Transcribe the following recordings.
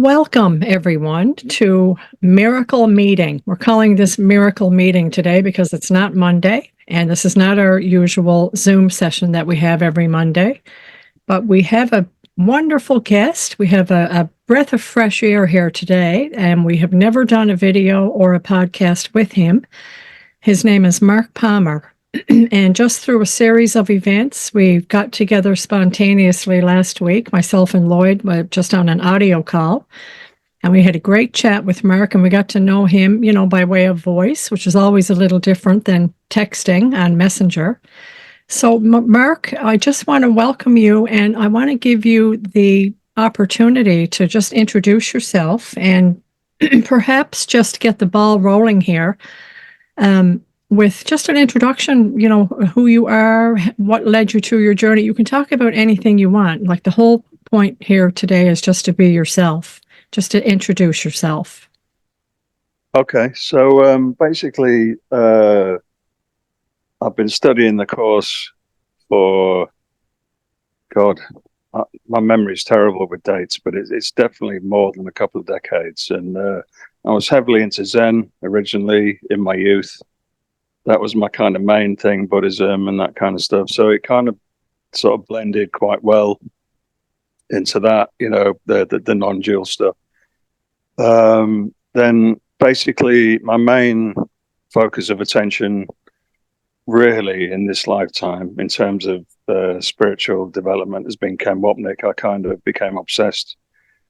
Welcome, everyone, to Miracle Meeting. We're calling this Miracle Meeting today because it's not Monday, and this is not our usual Zoom session that we have every Monday. But we have a wonderful guest. We have a breath of fresh air here today, and we have never done a video or a podcast with him. His name is Mark Palmer. And just through a series of events, we got together spontaneously last week, myself and Lloyd, just on an audio call. And we had a great chat with Mark, and we got to know him, by way of voice, which is always a little different than texting on Messenger. So, Mark, I just want to welcome you, and I want to give you the opportunity to just introduce yourself and perhaps just get the ball rolling here. With just an introduction, who you are, what led you to your journey. You can talk about anything you want. Like, the whole point here today is just to be yourself, just to introduce yourself. Okay, so basically, I've been studying the course for, God, my memory's terrible with dates, but it's definitely more than a couple of decades. And I was heavily into Zen originally in my youth. That was my kind of main thing, Buddhism and that kind of stuff. So it kind of sort of blended quite well into that, the non-dual stuff. Then basically my main focus of attention really in this lifetime in terms of spiritual development has been Ken Wapnick. I kind of became obsessed.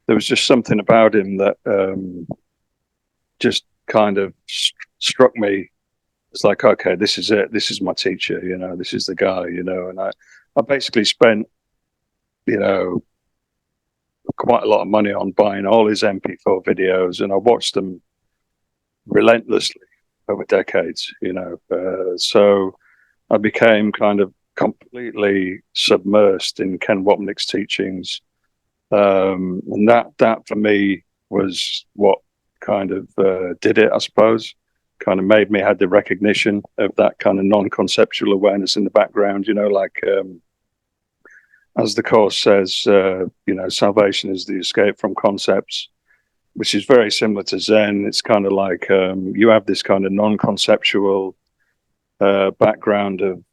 There was just something about him that just kind of struck me. It's like, okay, this is it. This is my teacher, this is the guy, and I basically spent, quite a lot of money on buying all his MP4 videos, and I watched them relentlessly over decades, so I became kind of completely submersed in Ken Wapnick's teachings. And that for me was what kind of did it, I suppose. Kind of made me had the recognition of that kind of non-conceptual awareness in the background, as the course says, salvation is the escape from concepts, which is very similar to Zen. It's kind of like you have this kind of non-conceptual background of,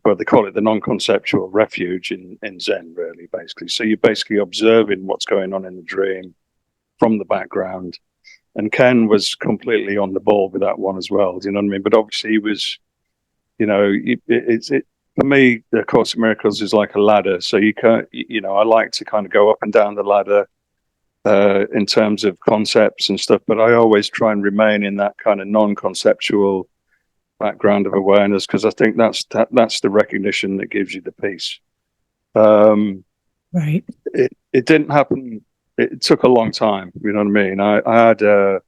but they call it the non-conceptual refuge in Zen, really, basically. So you're basically observing what's going on in the dream from the background. And Ken was completely on the ball with that one as well. Do you know what I mean? But obviously he was, for me, the Course of Miracles is like a ladder. So you can, I like to kind of go up and down the ladder in terms of concepts and stuff, but I always try and remain in that kind of non-conceptual background of awareness, because I think that's the recognition that gives you the peace. Right. It didn't happen. It took a long time, you know what I mean? I had a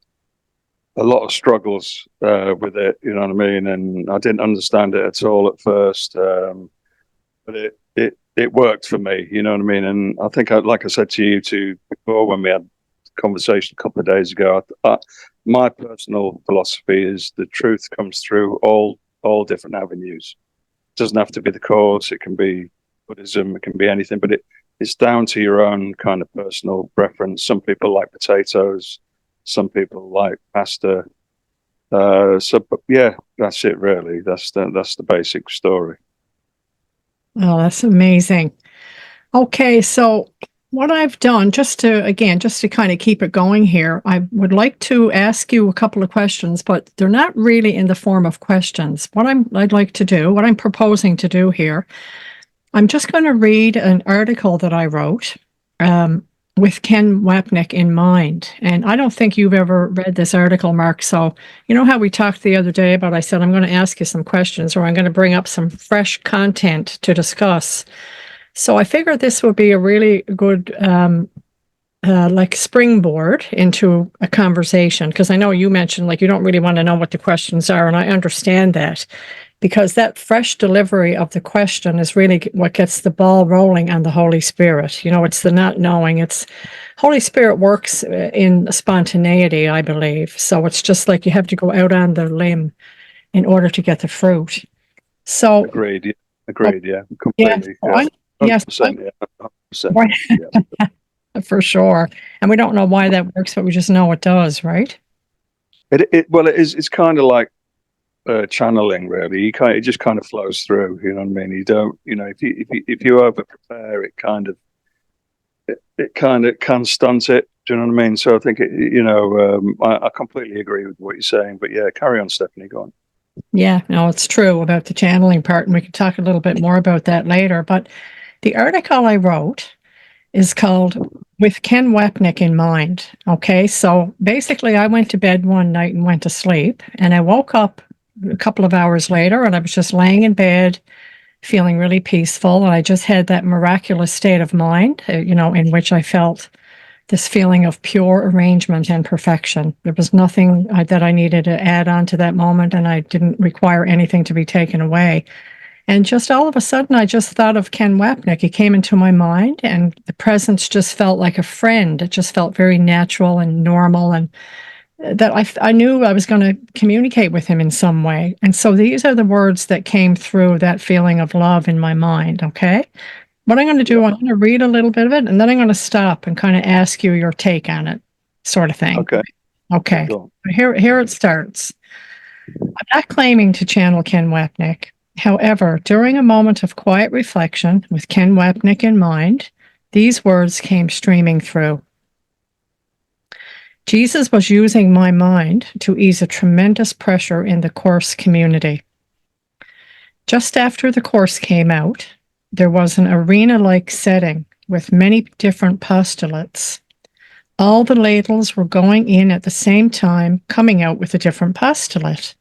lot of struggles with it, you know what I mean? And I didn't understand it at all at first, but it worked for me, you know what I mean? And I think, like I said to you too before when we had a conversation a couple of days ago, my personal philosophy is the truth comes through all different avenues. It doesn't have to be the Course, it can be Buddhism, it can be anything, but it's down to your own kind of personal preference. Some people like potatoes, some people like pasta. But yeah, that's it really. That's the basic story. Oh, that's amazing. Okay, so what I've done, just to kind of keep it going here, I would like to ask you a couple of questions, but they're not really in the form of questions. What I'm proposing to do here, I'm just going to read an article that I wrote with Ken Wapnick in mind. And I don't think you've ever read this article, Mark. So you know how we talked the other day about, I said, I'm going to ask you some questions, or I'm going to bring up some fresh content to discuss. So I figured this would be a really good springboard into a conversation, because I know you mentioned you don't really want to know what the questions are, and I understand that, because that fresh delivery of the question is really what gets the ball rolling on the Holy Spirit. It's the not knowing. It's Holy Spirit works in spontaneity, I believe. So it's just like you have to go out on the limb in order to get the fruit. So agreed, yeah, completely. Yes. 100%, yeah. 100%, yeah. for sure. And we don't know why that works, but we just know it does, right? Well, it's kind of like channeling, really. It just kind of flows through. You know what I mean? You don't, if you over prepare, it kind of can stunt it. Do you know what I mean? So I think I completely agree with what you're saying. But yeah, carry on, Stephanie. Go on. Yeah, no, it's true about the channeling part, and we can talk a little bit more about that later. But the article I wrote is called With Ken Wapnick in Mind. Okay, so basically, I went to bed one night and went to sleep, and I woke up a couple of hours later, and I was just laying in bed, feeling really peaceful, and I just had that miraculous state of mind, in which I felt this feeling of pure arrangement and perfection. There was nothing that I needed to add on to that moment, and I didn't require anything to be taken away. And just all of a sudden, I just thought of Ken Wapnick. He came into my mind, and the presence just felt like a friend. It just felt very natural and normal, and that I knew I was going to communicate with him in some way. And so these are the words that came through that feeling of love in my mind. Okay. What I'm going to do, I'm going to read a little bit of it, and then I'm going to stop and kind of ask you your take on it, sort of thing. Okay. Okay. Go on. Here it starts. I'm not claiming to channel Ken Wapnick. However, during a moment of quiet reflection with Ken Wapnick in mind, these words came streaming through. Jesus was using my mind to ease a tremendous pressure in the course community. Just after the course came out, there was an arena-like setting with many different postulates. All the ladles were going in at the same time, coming out with a different postulate.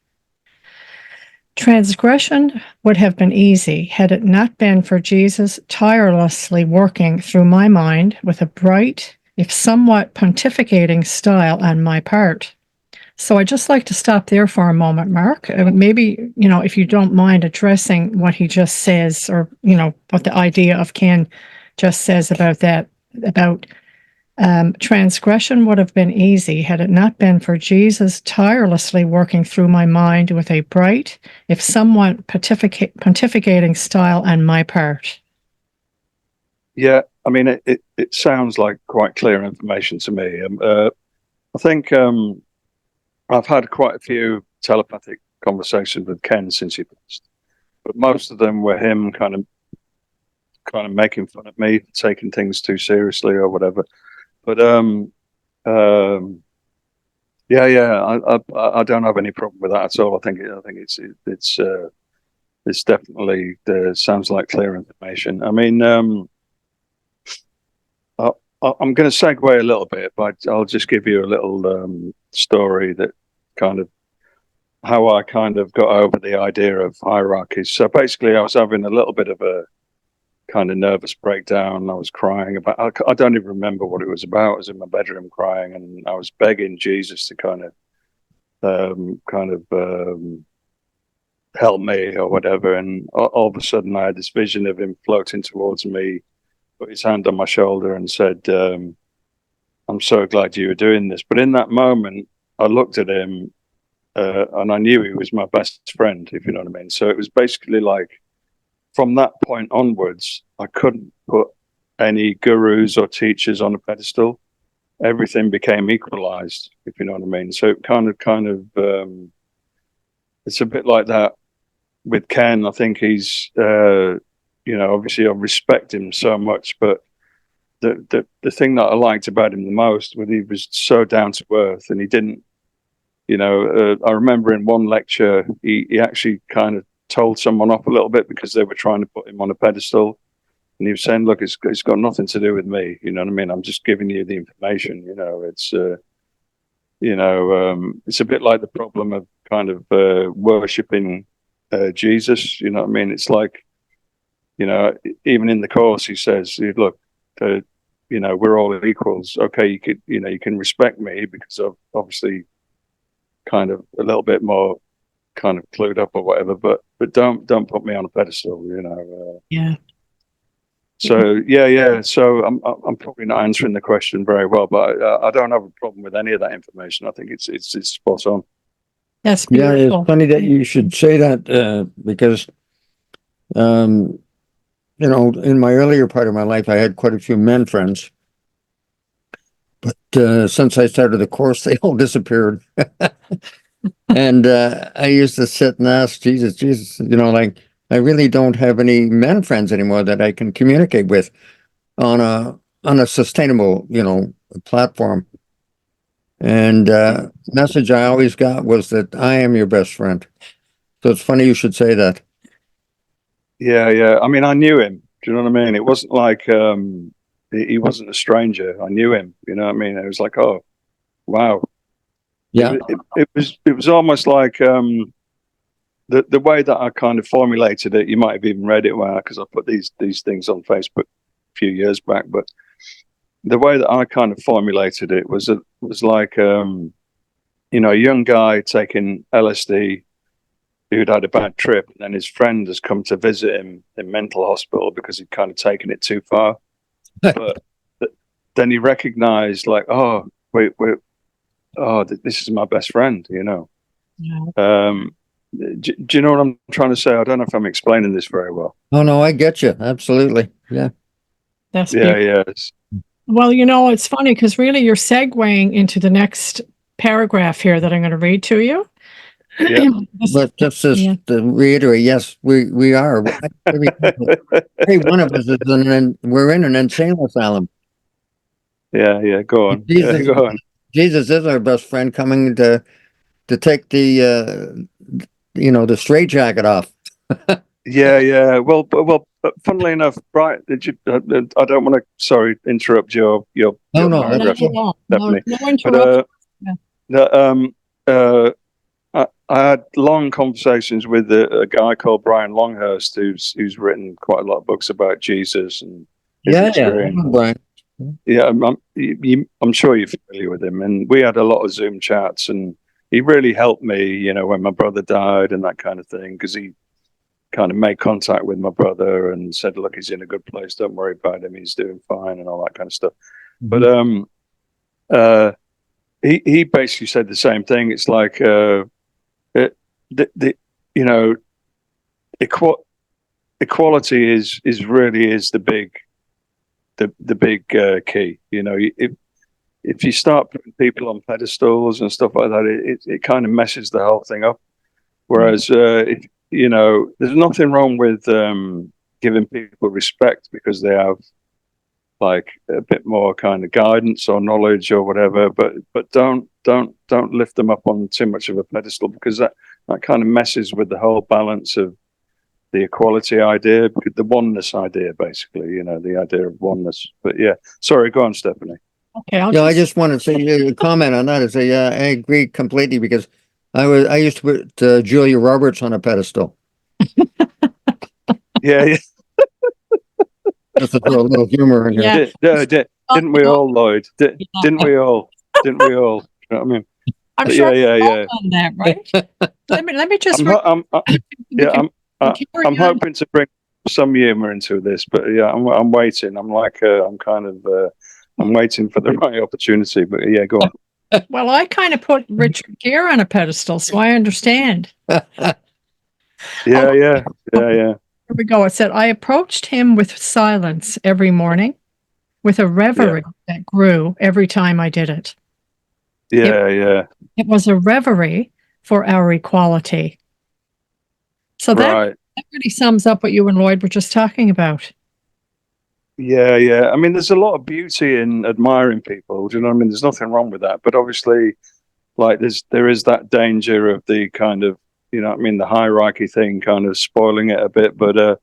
Transgression would have been easy had it not been for Jesus tirelessly working through my mind with a bright, if somewhat pontificating style on my part. So I'd just like to stop there for a moment, Mark. Maybe, if you don't mind addressing what he just says, or, what the idea of Ken just says about that, about transgression would have been easy had it not been for Jesus tirelessly working through my mind with a bright, if somewhat pontificating style on my part. Yeah, I mean, it sounds like quite clear information to me. I think I've had quite a few telepathic conversations with Ken since he passed, but most of them were him kind of making fun of me, taking things too seriously or whatever. But yeah, I don't have any problem with that at all. I think it's definitely sounds like clear information. I mean, I'm going to segue a little bit, but I'll just give you a little story that kind of how I kind of got over the idea of hierarchies. So basically, I was having a little bit of a kind of nervous breakdown. I was crying about, I don't even remember what it was about. I was in my bedroom crying, and I was begging Jesus to kind of help me or whatever. And all of a sudden, I had this vision of him floating towards me, put his hand on my shoulder, and said, "I'm so glad you were doing this." But in that moment, I looked at him, and I knew he was my best friend, if you know what I mean. So it was basically like, from that point onwards, I couldn't put any gurus or teachers on a pedestal. Everything became equalized, if you know what I mean. So it kind of, it's a bit like that with Ken. I think he's, obviously I respect him so much, but the thing that I liked about him the most was he was so down to earth, and he didn't, I remember in one lecture, he actually kind of told someone off a little bit because they were trying to put him on a pedestal, and he was saying, "Look, it's got nothing to do with me. You know what I mean? I'm just giving you the information. It's a bit like the problem of kind of worshipping Jesus. You know what I mean? It's like, even in the course, he says, "Look, we're all equals. Okay, you can respect me because of obviously kind of a little bit more kind of clued up or whatever, but don't put me on a pedestal, Yeah. So yeah. So I'm probably not answering the question very well, but I don't have a problem with any of that information. I think it's spot on. That's Yeah, beautiful. it's funny that you should say that because, in my earlier part of my life, I had quite a few men friends, but since I started the course, they all disappeared. And I used to sit and ask Jesus, like I really don't have any men friends anymore that I can communicate with on a sustainable, platform. And message I always got was that I am your best friend. So it's funny you should say that. Yeah. I mean, I knew him. Do you know what I mean? It wasn't like he wasn't a stranger. I knew him. You know what I mean? It was like, oh, wow. Yeah. It was almost like the way that I kind of formulated it. You might have even read it because I put these things on Facebook a few years back. But the way that I kind of formulated it was like a young guy taking LSD who'd had a bad trip, and then his friend has come to visit him in mental hospital because he'd kind of taken it too far. But then he recognized, like, oh, this is my best friend, Yeah. Do you know what I'm trying to say? I don't know if I'm explaining this very well. Oh no, I get you. Absolutely. Yeah. That's Yeah, beautiful. yeah. Well, it's funny because really you're segueing into the next paragraph here that I'm going to read to you. Yeah. But just Yeah. to reiterate, yes, we are. Every one of us we're in an insane asylum. Yeah. Go on. Jesus, Yeah, go on. Jesus is our best friend coming to take the the straitjacket off. Yeah. Well, but funnily enough, right? Did you? I don't want to. Sorry, interrupt your No, Not paragraph, at all. No Stephanie. But interruption. Yeah. I had long conversations with a guy called Brian Longhurst, who's written quite a lot of books about Jesus and his Yeah, experience. Brian. Yeah, I'm sure you're familiar with him, and we had a lot of Zoom chats, and he really helped me, when my brother died and that kind of thing, because he kind of made contact with my brother and said, "Look, he's in a good place. Don't worry about him. He's doing fine," and all that kind of stuff. But he basically said the same thing. It's like the equality is really the big key. If you start putting people on pedestals and stuff like that, it kind of messes the whole thing up. Whereas there's nothing wrong with giving people respect because they have like a bit more kind of guidance or knowledge or whatever, but don't lift them up on too much of a pedestal, because that kind of messes with the whole balance of the equality idea, the oneness idea, basically, the idea of oneness. But yeah, sorry, go on, Stephanie. Okay. I just want to say comment on that. I agree completely, because I used to put Julia Roberts on a pedestal. Yeah. Just to throw a little humor in here. Yeah. Didn't we all, Lloyd? Didn't we all? You know what I mean? I'm sure Yeah. on that, right? let me just. I'm hoping to bring some humor into this, but yeah, I'm waiting. I'm like, I'm kind of, I'm waiting for the right opportunity. But yeah, go on. Well, I kind of put Richard Gere on a pedestal, so I understand. Yeah. Here we go. It said, I approached him with silence every morning, with a reverie that grew every time I did it. Yeah. It was a reverie for our equality. So that really sums up what you and Lloyd were just talking about. Yeah. I mean, there's a lot of beauty in admiring people. Do you know what I mean? There's nothing wrong with that. But obviously, like, there is that danger of the kind of, the hierarchy thing kind of spoiling it a bit. But,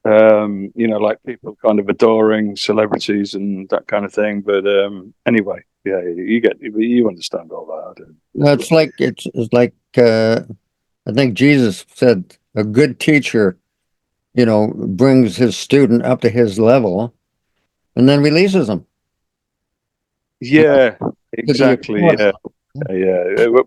like people kind of adoring celebrities and that kind of thing. But anyway, yeah, you understand all that. It's like I think Jesus said a good teacher, brings his student up to his level and then releases them. Yeah, exactly. Yeah.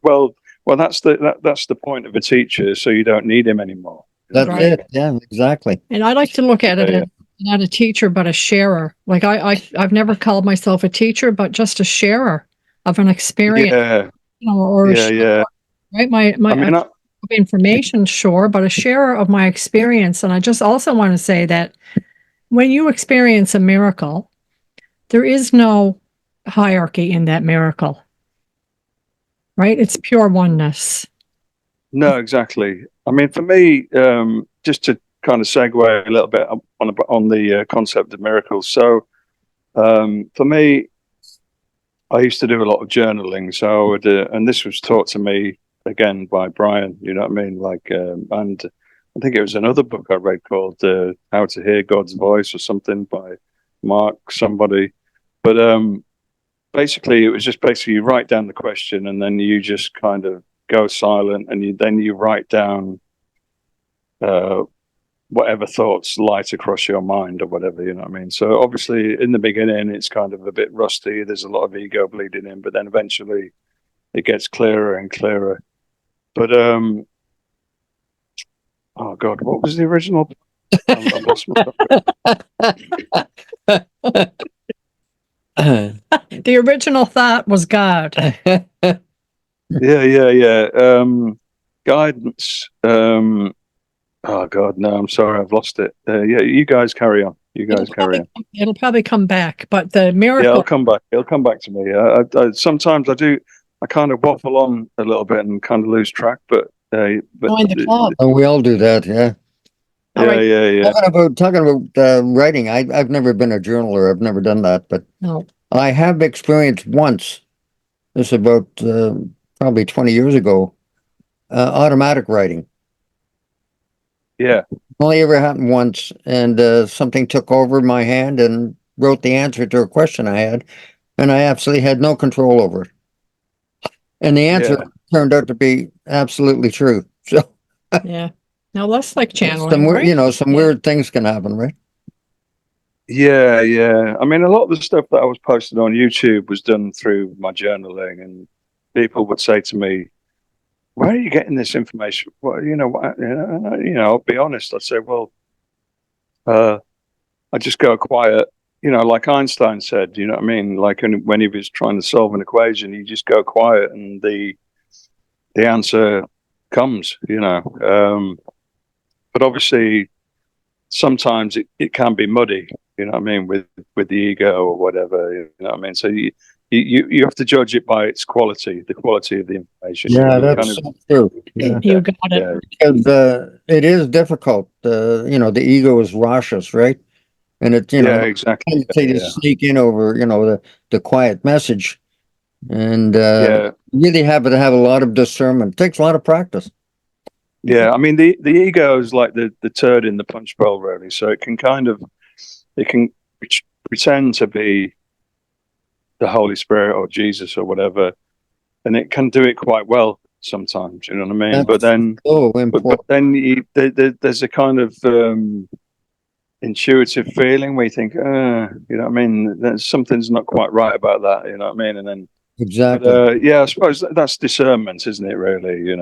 Well, that's the point of a teacher, so you don't need him anymore. That's it. Yeah, exactly. And I like to look at it as not a teacher, but a sharer. Like I've never called myself a teacher, but just a sharer of an experience. Yeah. Or yeah. Right. My information, sure, but a sharer of my experience. And I just also want to say that when you experience a miracle, there is no hierarchy in that miracle, right? It's pure oneness. No, exactly. I mean, for me, just to kind of segue a little bit on the concept of miracles. So, for me, I used to do a lot of journaling. So I would, and this was taught to me again by Brian. You know what I mean? Like, and I think it was another book I read called "How to Hear God's Voice" or something by Mark somebody. But basically, it was just basically you write down the question and then you just kind of go silent and you write down whatever thoughts light across your mind or whatever, you know what I mean? So obviously in the beginning it's kind of a bit rusty, there's a lot of ego bleeding in, but then eventually it gets clearer and clearer. But oh God, what was the original? I've lost my The original thought was God. yeah. Guidance. Oh God, no, I'm sorry, I've lost it. Yeah, you guys carry on. It'll probably come back, but the Yeah, miracle. it'll come back. It'll come back to me. I sometimes I do. I kind of waffle on a little bit and kind of lose track. But Join the club. Oh, we all do that, yeah. All right. yeah. Talking about writing, I've never been a journaler. I've never done that, but No. I have experienced once. This is about probably 20 years ago. Automatic writing. Yeah. Only ever happened once, and something took over my hand and wrote the answer to a question I had, and I absolutely had no control over it. And the answer turned out to be absolutely true. So Yeah. Now that's like channeling, some right? some weird things can happen, right? Yeah. I mean, a lot of the stuff that I was posting on YouTube was done through my journaling, and people would say to me, "Where are you getting this information?" Well, I'll be honest. I'd say, "Well, I just go quiet." Like Einstein said, you know what I mean? Like when he was trying to solve an equation, you just go quiet and the answer comes, But obviously, sometimes it can be muddy, you know what I mean, with the ego or whatever, you know what I mean? So you have to judge it by its quality, the quality of the information. Yeah, that's so true. Yeah. You got it. Yeah, Because it is difficult. The ego is raucous, right? And it, exactly. to sneak in over, the quiet message. And Yeah. you really have to have a lot of discernment. It takes a lot of practice. Yeah, I mean the ego is like the turd in the punch bowl, really. So it can pretend to be the Holy Spirit or Jesus or whatever, and it can do it quite well sometimes. You know what I mean? That's but then, so important. but then there's a kind of intuitive feeling where you think, you know what I mean? Something's not quite right about that. You know what I mean? And then Exactly. But, I suppose that's discernment, isn't it? Really,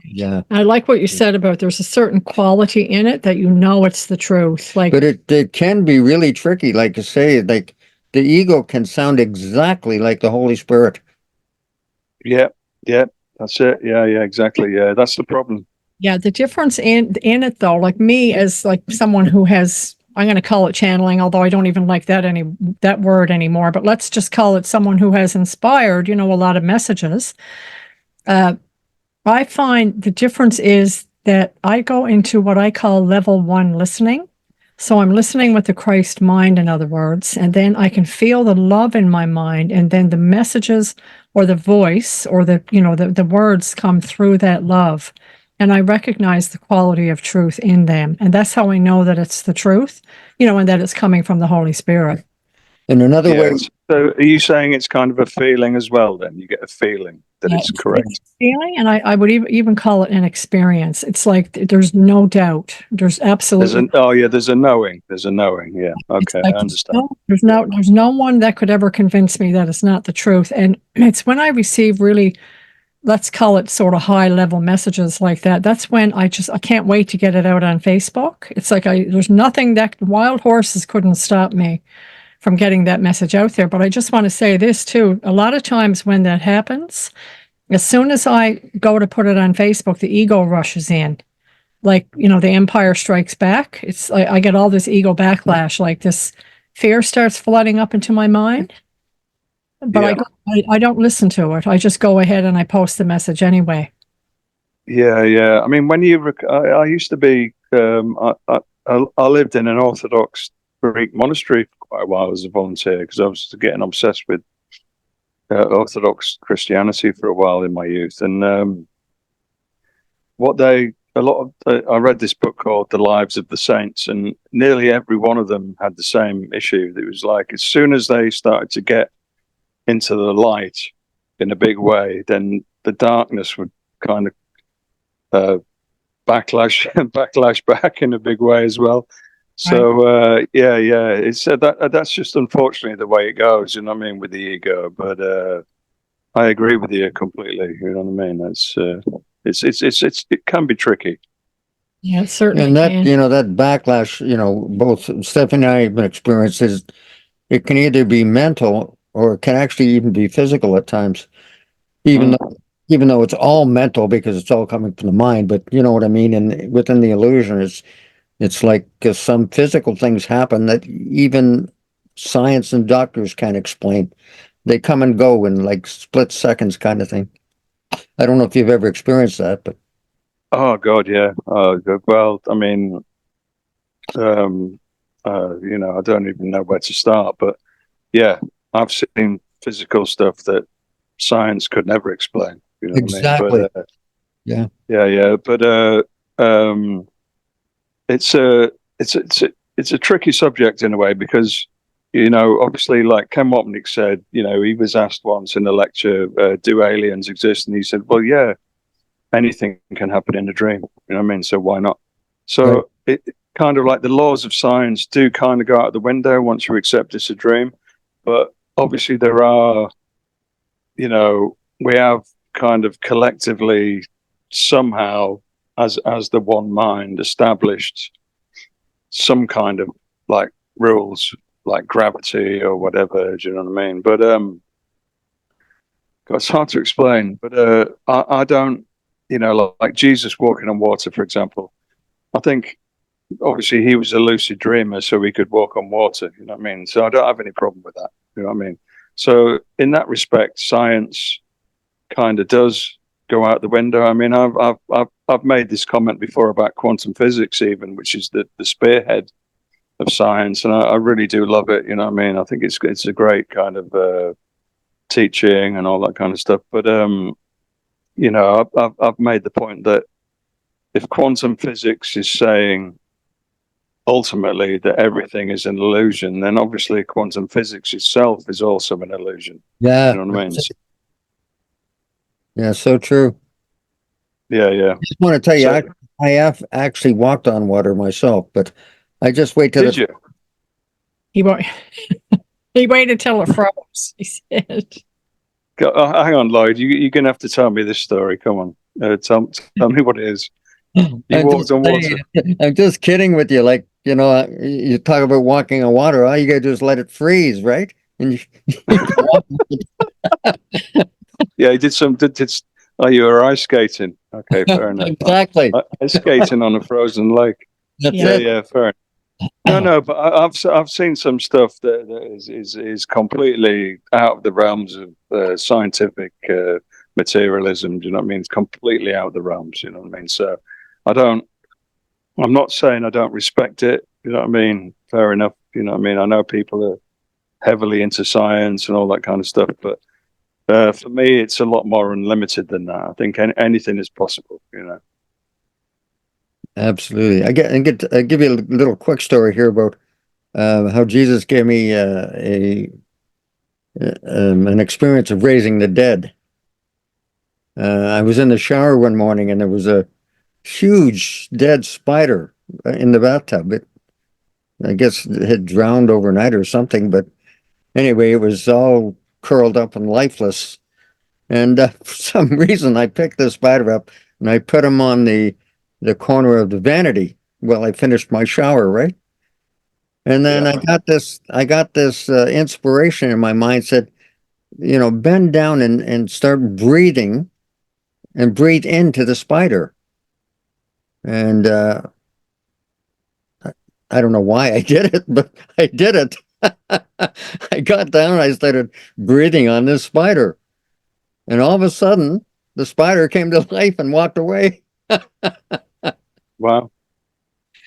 Yeah. I like what you said about there's a certain quality in it that it's the truth. Like, But it can be really tricky. Like you say, like the ego can sound exactly like the Holy Spirit. Yeah, that's it. Yeah, exactly. Yeah, that's the problem. yeah, the difference in it though, like me as like someone who has, I'm going to call it channeling, although I don't even like that word anymore, but let's just call it someone who has inspired, a lot of messages. I find the difference is that I go into what I call level 1 listening. So I'm listening with the Christ mind, in other words, and then I can feel the love in my mind, and then the messages or the voice or the words come through that love. And I recognize the quality of truth in them. And that's how I know that it's the truth, and that it's coming from the Holy Spirit. In another way, So are you saying it's kind of a feeling as well, then? You get a feeling that it's correct? It's feeling, and I would even call it an experience. It's like there's no doubt. There's absolutely. There's a knowing. Yeah. Okay, Like, I understand. there's no one that could ever convince me that it's not the truth. And it's when I receive really, let's call it sort of high level messages like that. That's when I can't wait to get it out on Facebook. It's like there's nothing that wild horses couldn't stop me from getting that message out there. But I just want to say this too. A lot of times when that happens, as soon as I go to put it on Facebook, the ego rushes in. Like, the Empire Strikes Back. It's like I get all this ego backlash, like this fear starts flooding up into my mind. but Yeah. I don't listen to it. I just go ahead and I post the message anyway. Yeah. I mean, when I used to be, I lived in an Orthodox Greek monastery for quite a while as a volunteer because I was getting obsessed with Orthodox Christianity for a while in my youth. And I read this book called The Lives of the Saints, and nearly every one of them had the same issue. It was like as soon as they started to get into the light in a big way, then the darkness would kind of backlash back in a big way as well. So yeah, it's that's just unfortunately the way it goes. You know what I mean, with the ego. But I agree with you completely. You know what I mean? It can be tricky. Yeah, it certainly And that, can. that backlash, both Stephanie and I have experienced is it can either be mental or it can actually even be physical at times, even though it's all mental because it's all coming from the mind. But you know what I mean? And within the illusion, it's like some physical things happen that even science and doctors can't explain. They come and go in like split seconds kind of thing. I don't know if you've ever experienced that, but Oh God, yeah. Well, I mean, I don't even know where to start. But yeah, I've seen physical stuff that science could never explain. You know what I mean? exactly. But Yeah. yeah. But it's a it's a tricky subject in a way because obviously, like Ken Wapnick said, he was asked once in a lecture, "Do aliens exist?" And he said, "Well, yeah, anything can happen in a dream." You know what I mean? So why not? So Right. it kind of like the laws of science do kind of go out the window once you accept it's a dream. But obviously, there are, we have kind of collectively somehow as the one mind established some kind of like rules like gravity or whatever, do you know what I mean? But it's hard to explain. But I don't, like Jesus walking on water, for example. I think obviously he was a lucid dreamer, so he could walk on water. You know what I mean? So I don't have any problem with that. You know what I mean? So in that respect, science kind of does go out the window. I mean, I've made this comment before about quantum physics, even, which is the spearhead of science, and I really do love it. You know what I mean? I think it's a great kind of teaching and all that kind of stuff. But I've made the point that if quantum physics is saying ultimately that everything is an illusion, then obviously quantum physics itself is also an illusion. Yeah. You know what I mean? Yeah. So true. Yeah. I just want to tell you, So I have actually walked on water myself, but I just wait till did you? He wa- he waited till it froze. He said, Hang on, Lloyd. You're gonna have to tell me this story. Come on, tell me what it is. You I'm walked just on water. saying, I'm just kidding with you. Like, you talk about walking on water. All you gotta do is let it freeze, right? And you can walk. Yeah, you did some. Oh, you were ice skating. Okay, fair enough. Exactly. Ice skating on a frozen lake. That's Yeah. it. Yeah, fair. No, but I've seen some stuff that is completely out of the realms of scientific materialism. Do you know what I mean? It's completely out of the realms. You know what I mean? So I don't. I'm not saying I don't respect it. You know what I mean? Fair enough. You know what I mean? I know people are heavily into science and all that kind of stuff, but for me, it's a lot more unlimited than that. I think anything is possible. Absolutely. I give you a little quick story here about how Jesus gave me an experience of raising the dead. I was in the shower one morning and there was a huge dead spider in the bathtub. I guess it had drowned overnight or something, but anyway, it was all curled up and lifeless. And for some reason, I picked the spider up and I put him on the corner of the vanity while I finished my shower, right? And then Yeah. I got this inspiration in my mind said, bend down and start breathing and breathe into the spider. And I don't know why I did it, but I did it. I got down and I started breathing on this spider. And all of a sudden, the spider came to life and walked away. Wow.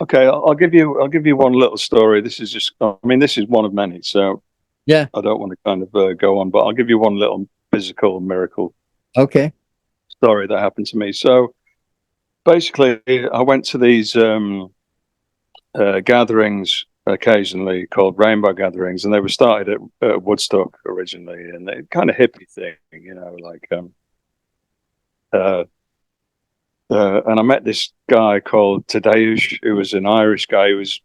Okay, I'll give you one little story. This is just, I mean, this is one of many, so Yeah. I don't want to kind of go on, but I'll give you one little physical miracle Okay. story that happened to me. So basically, I went to these gatherings occasionally called rainbow gatherings, and they were started at Woodstock originally, and they kind of hippie thing, like and I met this guy called Tadeusz, who was an Irish guy. He was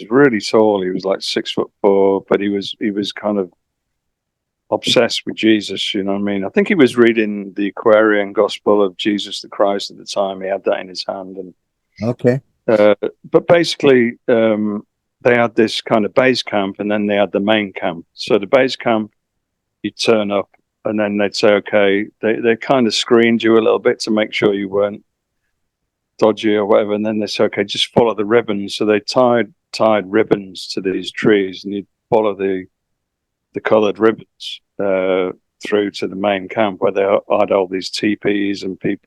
really tall. He was like 6'4", but he was kind of obsessed with Jesus. You know what I mean? I think he was reading the Aquarian Gospel of Jesus the Christ at the time. He had that in his hand, and Okay. but basically, they had this kind of base camp, and then they had the main camp. So the base camp, you turn up, and then they'd say, okay, they kind of screened you a little bit to make sure you weren't dodgy or whatever, and then they say, okay, just follow the ribbons. So they tied ribbons to these trees, and you'd follow the coloured ribbons through to the main camp, where they had all these teepees and people,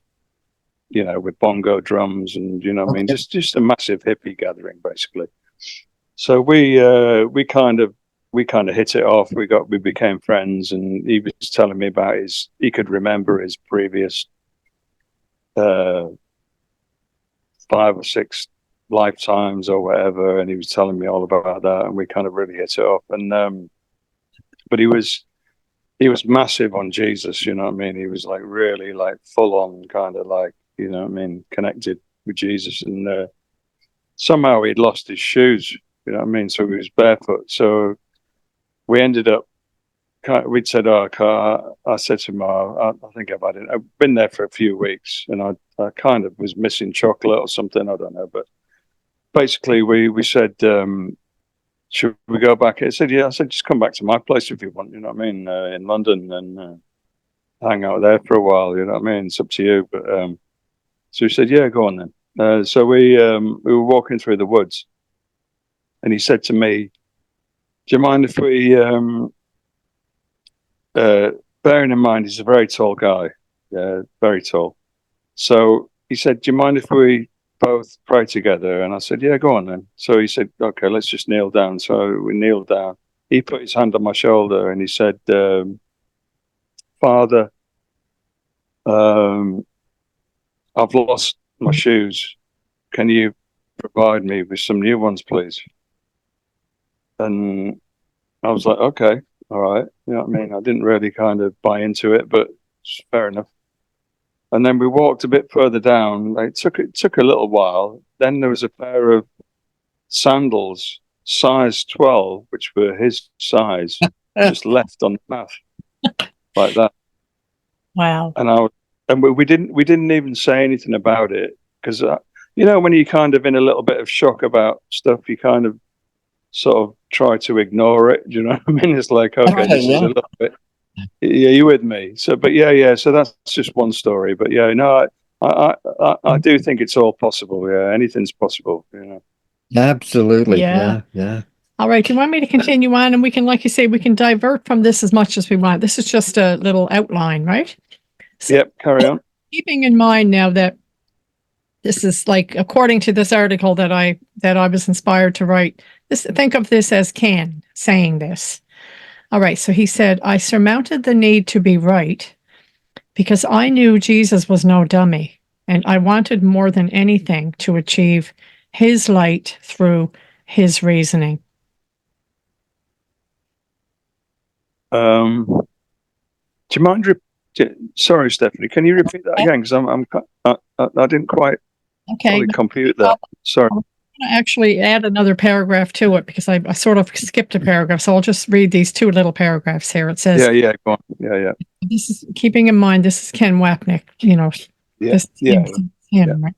with bongo drums, and what I mean, just a massive hippie gathering basically. So we kind of hit it off. We became friends, and he was telling me about he could remember his previous 5 or 6 lifetimes or whatever, and he was telling me all about that, and we kind of really hit it off. And but he was massive on Jesus, you know what I mean? He was like really like full on kind of like, you know what I mean, connected with Jesus, and somehow he'd lost his shoes, you know what I mean? So he was barefoot. So we ended up, we'd said, I said to him, I think I've been there for a few weeks, and I kind of was missing chocolate or something, I don't know. But basically we said, should we go back? He said, yeah. I said, just come back to my place if you want, you know what I mean, in London, and hang out there for a while, you know what I mean? It's up to you. But so he said, yeah, go on then. So we were walking through the woods, and he said to me, do you mind if we, bearing in mind he's a very tall guy, very tall. So he said, do you mind if we both pray together? And I said, yeah, go on then. So he said, okay, let's just kneel down. So we kneeled down. He put his hand on my shoulder, and he said, Father, I've lost my shoes. Can you provide me with some new ones, please? And I was like, okay, all right. You know what I mean? I didn't really kind of buy into it, but it's fair enough. And then we walked a bit further down. It took a little while. Then there was a pair of sandals, size 12, which were his size, just left on the path like that. Wow. And we didn't even say anything about it, because when you're kind of in a little bit of shock about stuff, you kind of sort of try to ignore it. Do you know what I mean? It's like, okay, this is a little bit. Yeah, you with me? So, but yeah. So that's just one story. But yeah, no, I do think it's all possible. Yeah, anything's possible. Absolutely. Yeah. Yeah. All right. Do you want me to continue on? And we can, like you say, we can divert from this as much as we want. This is just a little outline, right? So, yep, carry on. Keeping in mind now that this is like, according to this article that I was inspired to write, think of this as Ken saying this. All right. So he said, I surmounted the need to be right because I knew Jesus was no dummy, and I wanted more than anything to achieve his light through his reasoning. Do you mind? Sorry, Stephanie. Can you repeat that again? Because I didn't quite compute that. Sorry. I'm going to actually add another paragraph to it, because I sort of skipped a paragraph. So I'll just read these 2 little paragraphs here. It says, yeah, go on. Yeah. This is, keeping in mind, this is Ken Wapnick, him, right?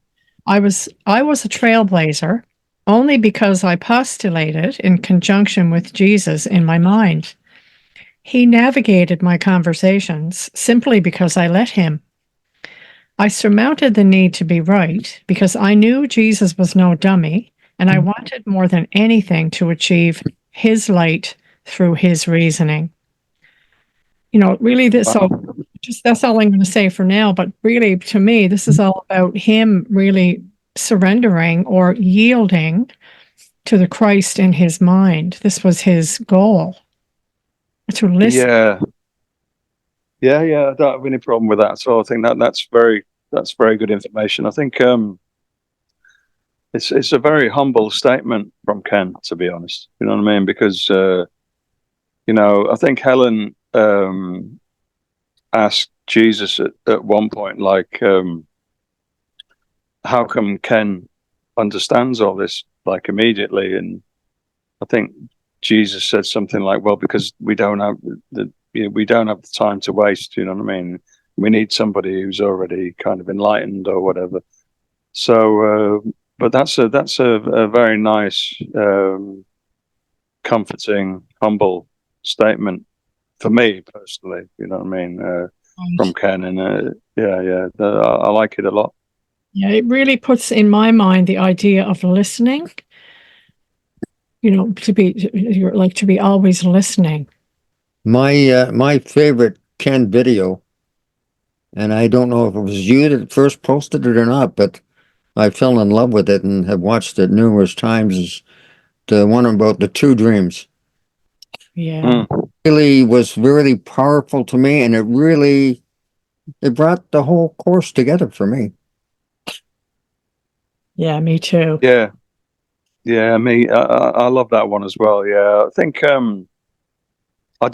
I was a trailblazer only because I postulated in conjunction with Jesus in my mind. He navigated my conversations simply because I let him. I surmounted the need to be right because I knew Jesus was no dummy, and I wanted more than anything to achieve his light through his reasoning. Really, just that's all I'm going to say for now. But really, to me, this is all about him really surrendering or yielding to the Christ in his mind. This was his goal, to listen. Yeah, I don't have any problem with that. So I think that's very good information. I think it's a very humble statement from Ken, to be honest. You know what I mean? Because I think Helen asked Jesus at one point, like, how come Ken understands all this like immediately? And I think Jesus said something like, well, because we don't have the time to waste. You know what I mean? We need somebody who's already kind of enlightened or whatever. So, but that's a very nice, comforting, humble statement for me personally. You know what I mean? From Ken, and I like it a lot. Yeah, it really puts in my mind the idea of listening. To be always listening. My favorite Ken video, and I don't know if it was you that first posted it or not, but I fell in love with it and have watched it numerous times, is the one about the two dreams. Yeah. Really was really powerful to me, and it brought the whole course together for me. Yeah, me too. Yeah, me. I love that one as well. Yeah, I think I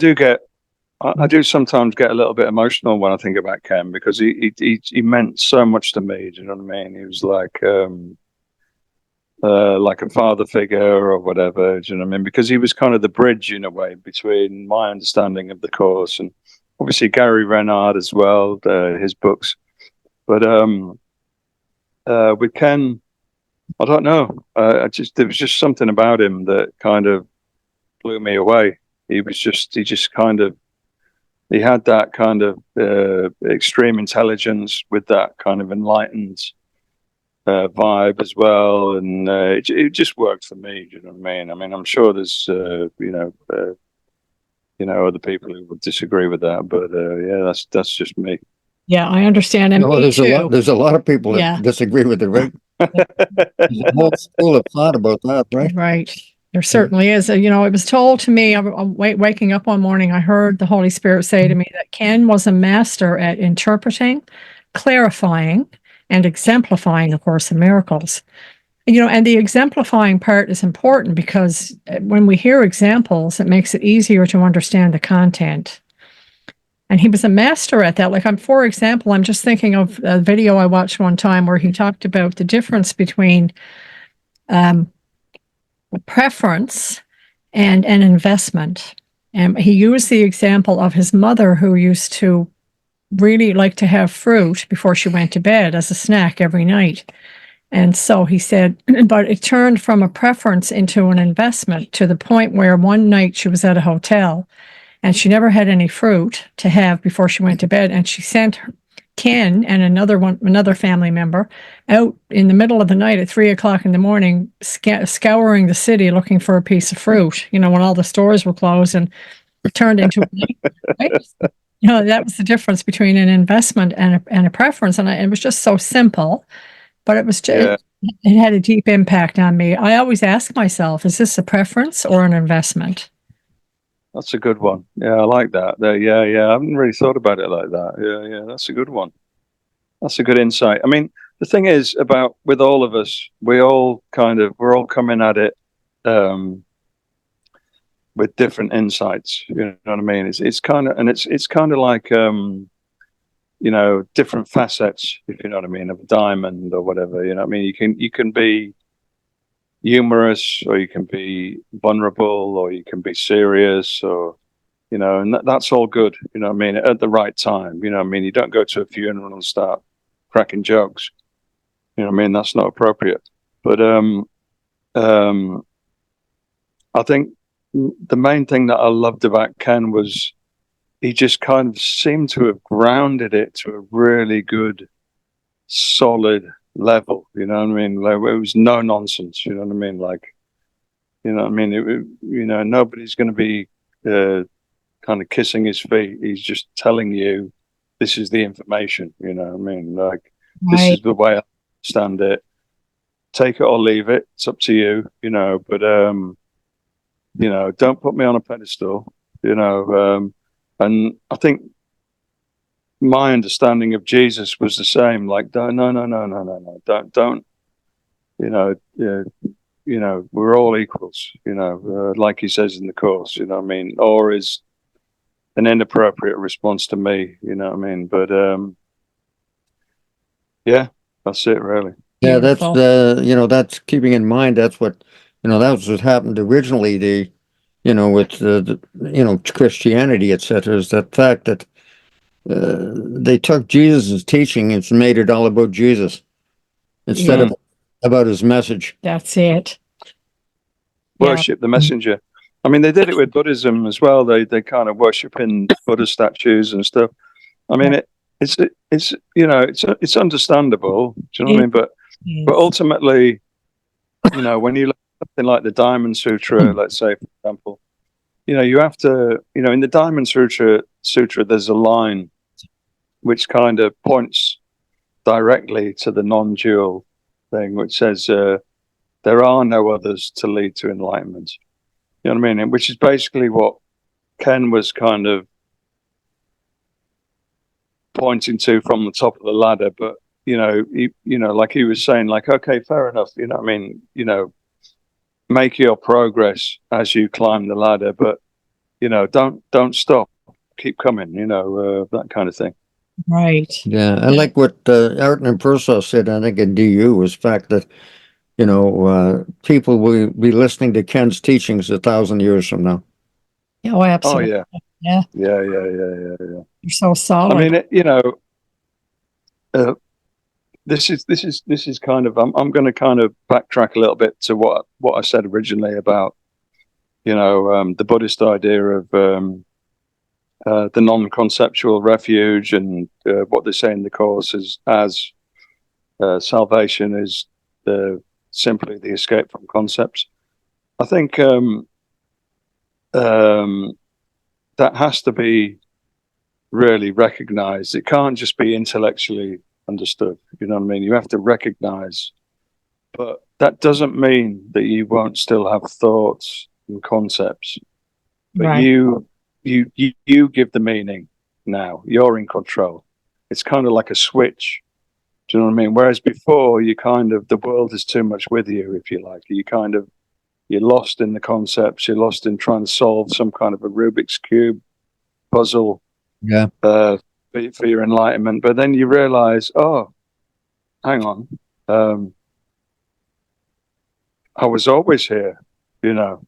do sometimes get a little bit emotional when I think about Ken, because he meant so much to me. Do you know what I mean? He was like a father figure or whatever. Do you know what I mean? Because he was kind of the bridge in a way between my understanding of the course and obviously Gary Renard as well, his books. But with Ken, I don't know. There was just something about him that kind of blew me away. He had that kind of extreme intelligence with that kind of enlightened vibe as well, and it just worked for me. Do you know what I mean? I mean, I'm sure there's other people who would disagree with that, but yeah, that's just me. Yeah, I understand, and me too. There's a lot of people that disagree with it, right? There's a whole school of thought about that, right? Right. There certainly is. It was told to me, waking up one morning, I heard the Holy Spirit say to me that Ken was a master at interpreting, clarifying, and exemplifying the Course in Miracles. And the exemplifying part is important because when we hear examples, it makes it easier to understand the content. And he was a master at that. Like, for example, I'm just thinking of a video I watched one time where he talked about the difference between a preference and an investment. And he used the example of his mother, who used to really like to have fruit before she went to bed as a snack every night. And so he said, but it turned from a preference into an investment, to the point where one night she was at a hotel and she never had any fruit to have before she went to bed. And she sent Ken and another family member out in the middle of the night at 3:00 in the morning, scouring the city looking for a piece of fruit, when all the stores were closed, and it turned into right? That was the difference between an investment and a preference. And it was just so simple, but it was just, it had a deep impact on me. I always ask myself, is this a preference or an investment? That's a good one. Yeah, I like that. Yeah. I haven't really thought about it like that. Yeah. That's a good one. That's a good insight. I mean, the thing is about with all of us, we're all coming at it with different insights. You know what I mean? It's kind of like different facets, if you know what I mean, of a diamond or whatever. You know what I mean? You can be humorous, or you can be vulnerable, or you can be serious, or and that's all good. You know what I mean? At the right time. You know what I mean? You don't go to a funeral and start cracking jokes. You know what I mean? That's not appropriate. But I think the main thing that I loved about Ken was he just kind of seemed to have grounded it to a really good, solid level. You know what I mean? Like, it was no nonsense. You know what I mean? Like, you know what I mean? Nobody's going to be kind of kissing his feet. He's just telling you, this is the information, you know what I mean? Like, this is Right. the way I understand it. Take it or leave it. It's up to you, you know, but, you know, don't put me on a pedestal, you know. And I think my understanding of Jesus was the same. Like, no, don't, you know, you know, we're all equals, you know, like he says in the course, you know what I mean? Or is an inappropriate response to me, you know what I mean? But, yeah, that's it really. Yeah, that's Beautiful. that's keeping in mind, that's what, that was what happened originally, with Christianity, etc., is that fact that they took Jesus' teaching and made it all about Jesus instead Yeah, of about his message. that's it. Yeah, Worship the messenger. I mean, they did it with Buddhism as well. They kind of worship in Buddha statues and stuff. I mean, it's it's understandable. Do you know what I mean? But yes. ultimately, you know, when you look at something like the Diamond Sutra, let's say, for example, you know, you have to, you know, in the Diamond Sutra, there's a line which kind of points directly to the non-dual thing, which says, there are no others to lead to enlightenment. You know what I mean? Which is basically what Ken was kind of pointing to from the top of the ladder. But, you know, like he was saying, like, okay, fair enough. You know what I mean? You know, make your progress as you climb the ladder, but, you know, don't stop. Keep coming, you know, that kind of thing. Right. Yeah, I like what Artin and Purcell said, I think in DU, was the fact that, people will be listening to Ken's teachings 1,000 years from now. Oh, Oh absolutely. yeah, Yeah, yeah. you're so I solid. mean, you know, this is kind of, I'm going to kind of backtrack a little bit to what I said originally about, you know, the Buddhist idea of the non-conceptual refuge, and what they say in the course is as salvation is simply the escape from concepts. I think that has to be really recognized. It can't just be intellectually understood. You know what I mean? You have to recognize, but that doesn't mean that you won't still have thoughts and concepts. But Right. you give the meaning now. You're in control. It's kind of like a switch. Do you know what I mean? Whereas before, you kind of, the world is too much with you, if you like. You're lost in the concepts. You're lost in trying to solve some kind of a Rubik's Cube puzzle. Yeah. For your enlightenment. But then you realize, oh, hang on, I was always here, you know.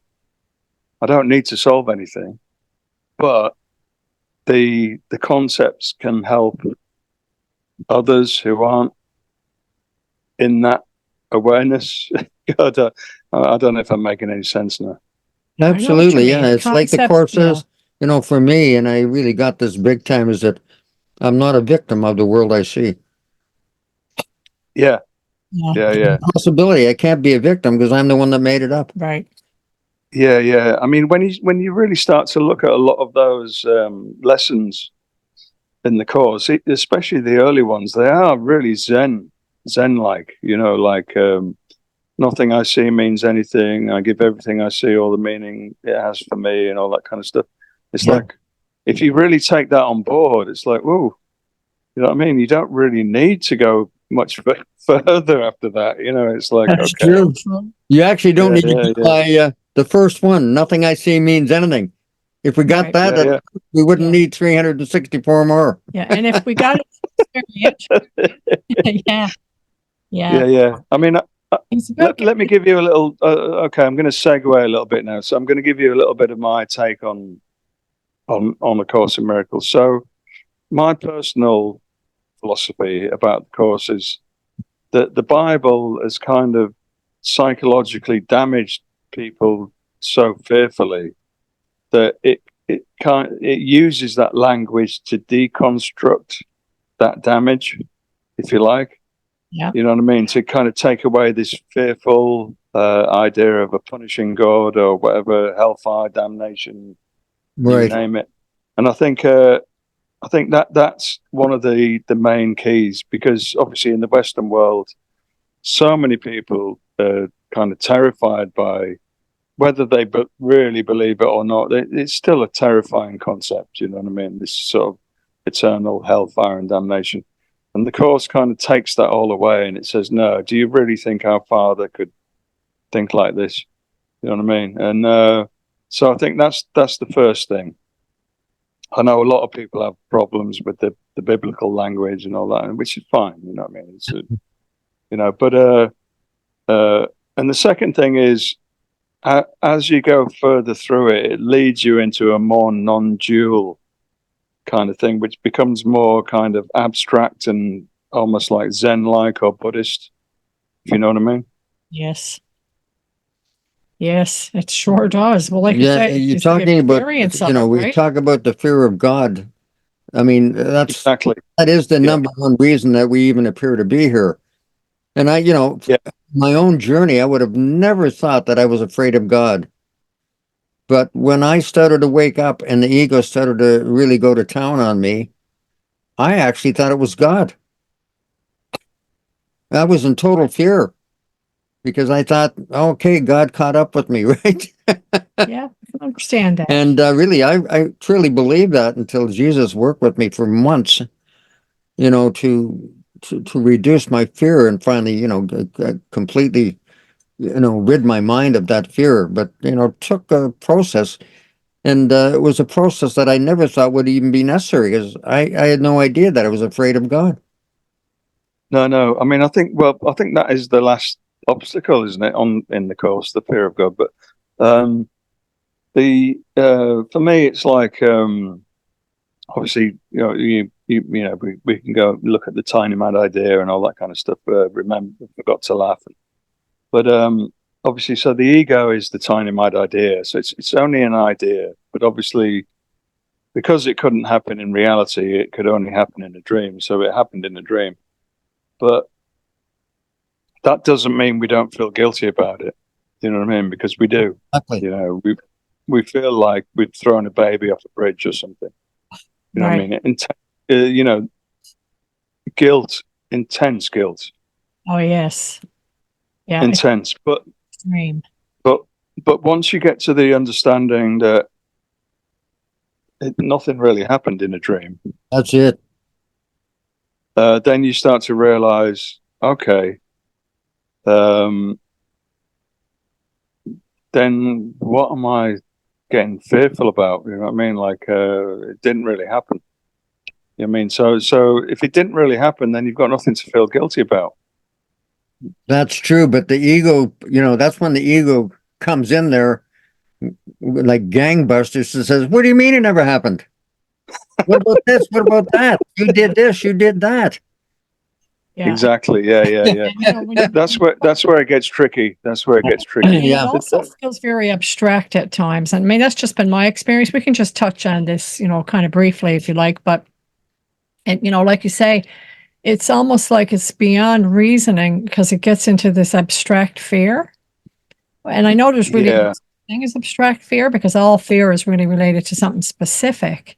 I don't need to solve anything, but the concepts can help others who aren't in that awareness. I don't know if I'm making any sense now. Absolutely, yeah. mean. It's like the Concepts, course says, for me, and I really got this big time, is that I'm not a victim of the world I see. Yeah. Possibility. I can't be a victim because I'm the one that made it up. Right. Yeah. I mean, when you really start to look at a lot of those lessons in the course, especially the early ones, they are really Zen-like. You know, like nothing I see means anything. I give everything I see all the meaning it has for me, and all that kind of stuff. It's like, if you really take that on board, it's like, whoa, you know what I mean? You don't really need to go much further after that. You know, it's like, That's okay. True. You actually don't need to go by the first one. Nothing I see means anything. If we got that, we wouldn't need 364 more. Yeah, and if we got experience, yeah. I mean, let me give you a little. Okay, I'm going to segue a little bit now. So I'm going to give you a little bit of my take on the Course in Miracles. So my personal philosophy about the Course is that the Bible has kind of psychologically damaged people so fearfully that it uses that language to deconstruct that damage, if you like. Yeah. You know what I mean? To kind of take away this fearful idea of a punishing God or whatever, hellfire, damnation, you Right. name it. And I think that's one of the main keys, because obviously in the Western world, so many people are kind of terrified by whether they really believe it or not. It's still a terrifying concept, you know what I mean? This sort of eternal hellfire and damnation. And the Course kind of takes that all away, and it says, no, do you really think our Father could think like this? You know what I mean? And so I think that's the first thing. I know a lot of people have problems with the biblical language and all that, which is fine, you know what I mean? It's and the second thing is, as you go further through it, it leads you into a more non-dual kind of thing, which becomes more kind of abstract and almost like Zen-like or Buddhist, if you know what I mean. Yes. Yes, it sure does. Well, like you Yeah, say, you're it's the talking about, experience you of know, it, we right? talk about the fear of God. I mean, Exactly. that is the Yeah. number one reason that we even appear to be here. And Yeah. my own journey, I would have never thought that I was afraid of God. But when I started to wake up and the ego started to really go to town on me, I actually thought it was God. I was in total fear because I thought, okay, God caught up with me, right? Yeah, I can understand that. And really, I truly believed that until Jesus worked with me for months, to reduce my fear and finally, completely, rid my mind of that fear. But, it took a process. And it was a process that I never thought would even be necessary because I had no idea that I was afraid of God. No. I mean, I think that is the last obstacle, isn't it, in the Course, the fear of God. But for me, it's like, obviously, we can go look at the tiny mad idea and all that kind of stuff. Remember, forgot to laugh. But obviously, so the ego is the tiny mad idea. So it's only an idea, but obviously, because it couldn't happen in reality, it could only happen in a dream. So it happened in a dream. But that doesn't mean we don't feel guilty about it. You know what I mean? Because we do. Exactly. You know, we feel like we've thrown a baby off a bridge or something. You know what I Right. mean? Guilt, intense guilt, Oh, yes. Yeah, it's intense. But extreme. but but once you get to the understanding that nothing really happened in a dream, That's it. then you start to realize, okay, then what am I getting fearful about? You know what I mean? Like, it didn't really happen. You know what I mean? So if it didn't really happen, then you've got nothing to feel guilty about. That's true. But the ego, that's when the ego comes in there like gangbusters and says, what do you mean it never happened? What about this? What about that? You did this, you did that. Yeah. Exactly. Yeah. And, when That's where it gets tricky. That's where it gets tricky. Yeah. it also feels very abstract at times. I mean, that's just been my experience. We can just touch on this, kind of briefly if you like. But, and, like you say, it's almost like it's beyond reasoning because it gets into this abstract fear. And I know there's really no Yeah. such thing as abstract fear because all fear is really related to something specific.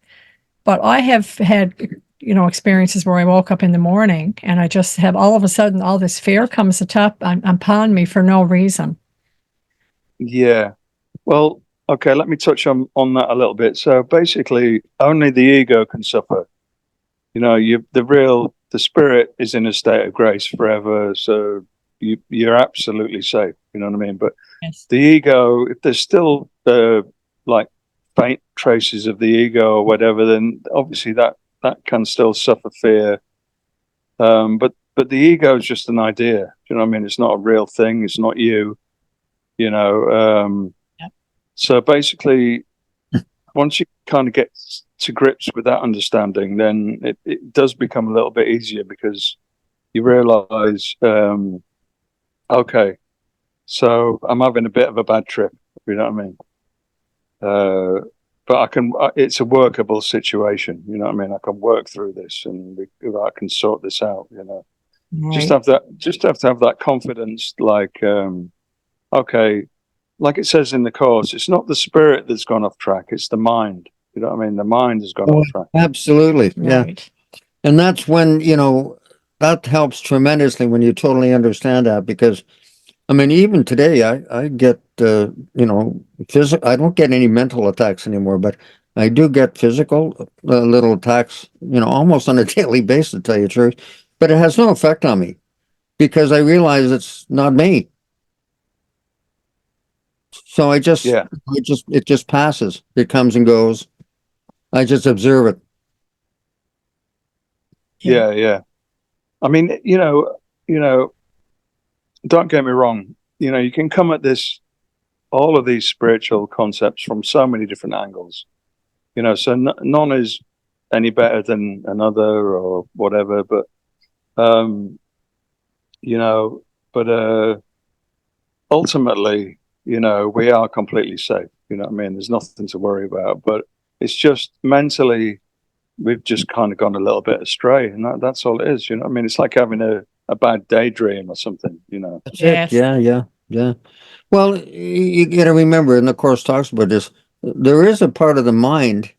But I have had, experiences where I woke up in the morning and I just have all of a sudden all this fear comes upon me for no reason. Yeah. Well, okay, let me touch on that a little bit. So basically, only the ego can suffer. You know, the spirit is in a state of grace forever, so you're absolutely safe. You know what I mean? But Yes. the ego, if there's still like faint traces of the ego or whatever, then obviously that can still suffer fear. But the ego is just an idea. You know what I mean? It's not a real thing. It's not you. You know. Yep. So basically, once you kind of get to grips with that understanding, then it does become a little bit easier because you realize, okay, so I'm having a bit of a bad trip. You know what I mean? But it's a workable situation. You know what I mean? I can work through this and I can sort this out. You know, Right. just have to have that confidence. Like, okay, like it says in the course, it's not the spirit that's gone off track, it's the mind. You know what I mean? The mind has gone off track. Absolutely. Yeah. Right. And that's when, that helps tremendously when you totally understand that, because I mean, even today, I get, physical, I don't get any mental attacks anymore, but I do get physical little attacks, almost on a daily basis, to tell you the truth, but it has no effect on me because I realize it's not me. So Yeah, it just passes. It comes and goes. I just observe it. Yeah. yeah. I mean, don't get me wrong. You can come at all of these spiritual concepts from so many different angles. So none is any better than another or whatever. But um, you know, but ultimately, we are completely safe. You know what I mean? There's nothing to worry about. But it's just mentally, we've just kind of gone a little bit astray, and that's all it is. You know what I mean? It's like having a bad daydream or something. That's it. Yes. Yeah. Well, you got to remember, and the course talks about this. There is a part of the mind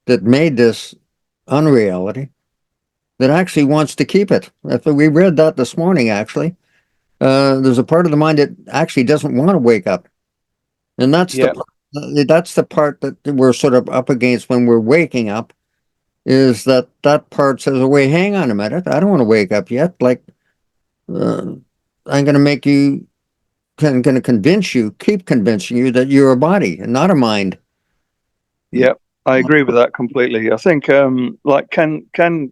that made this unreality that actually wants to keep it. We read that this morning, actually. There's a part of the mind that actually doesn't want to wake up, and Yeah, that's the part that we're sort of up against when we're waking up. Is that part says, "Oh, wait, hang on a minute, I don't want to wake up yet. Like, I'm going to make you, going to convince you, keep convincing you that you're a body and not a mind." yeah. I agree with that completely. I think, like Ken kind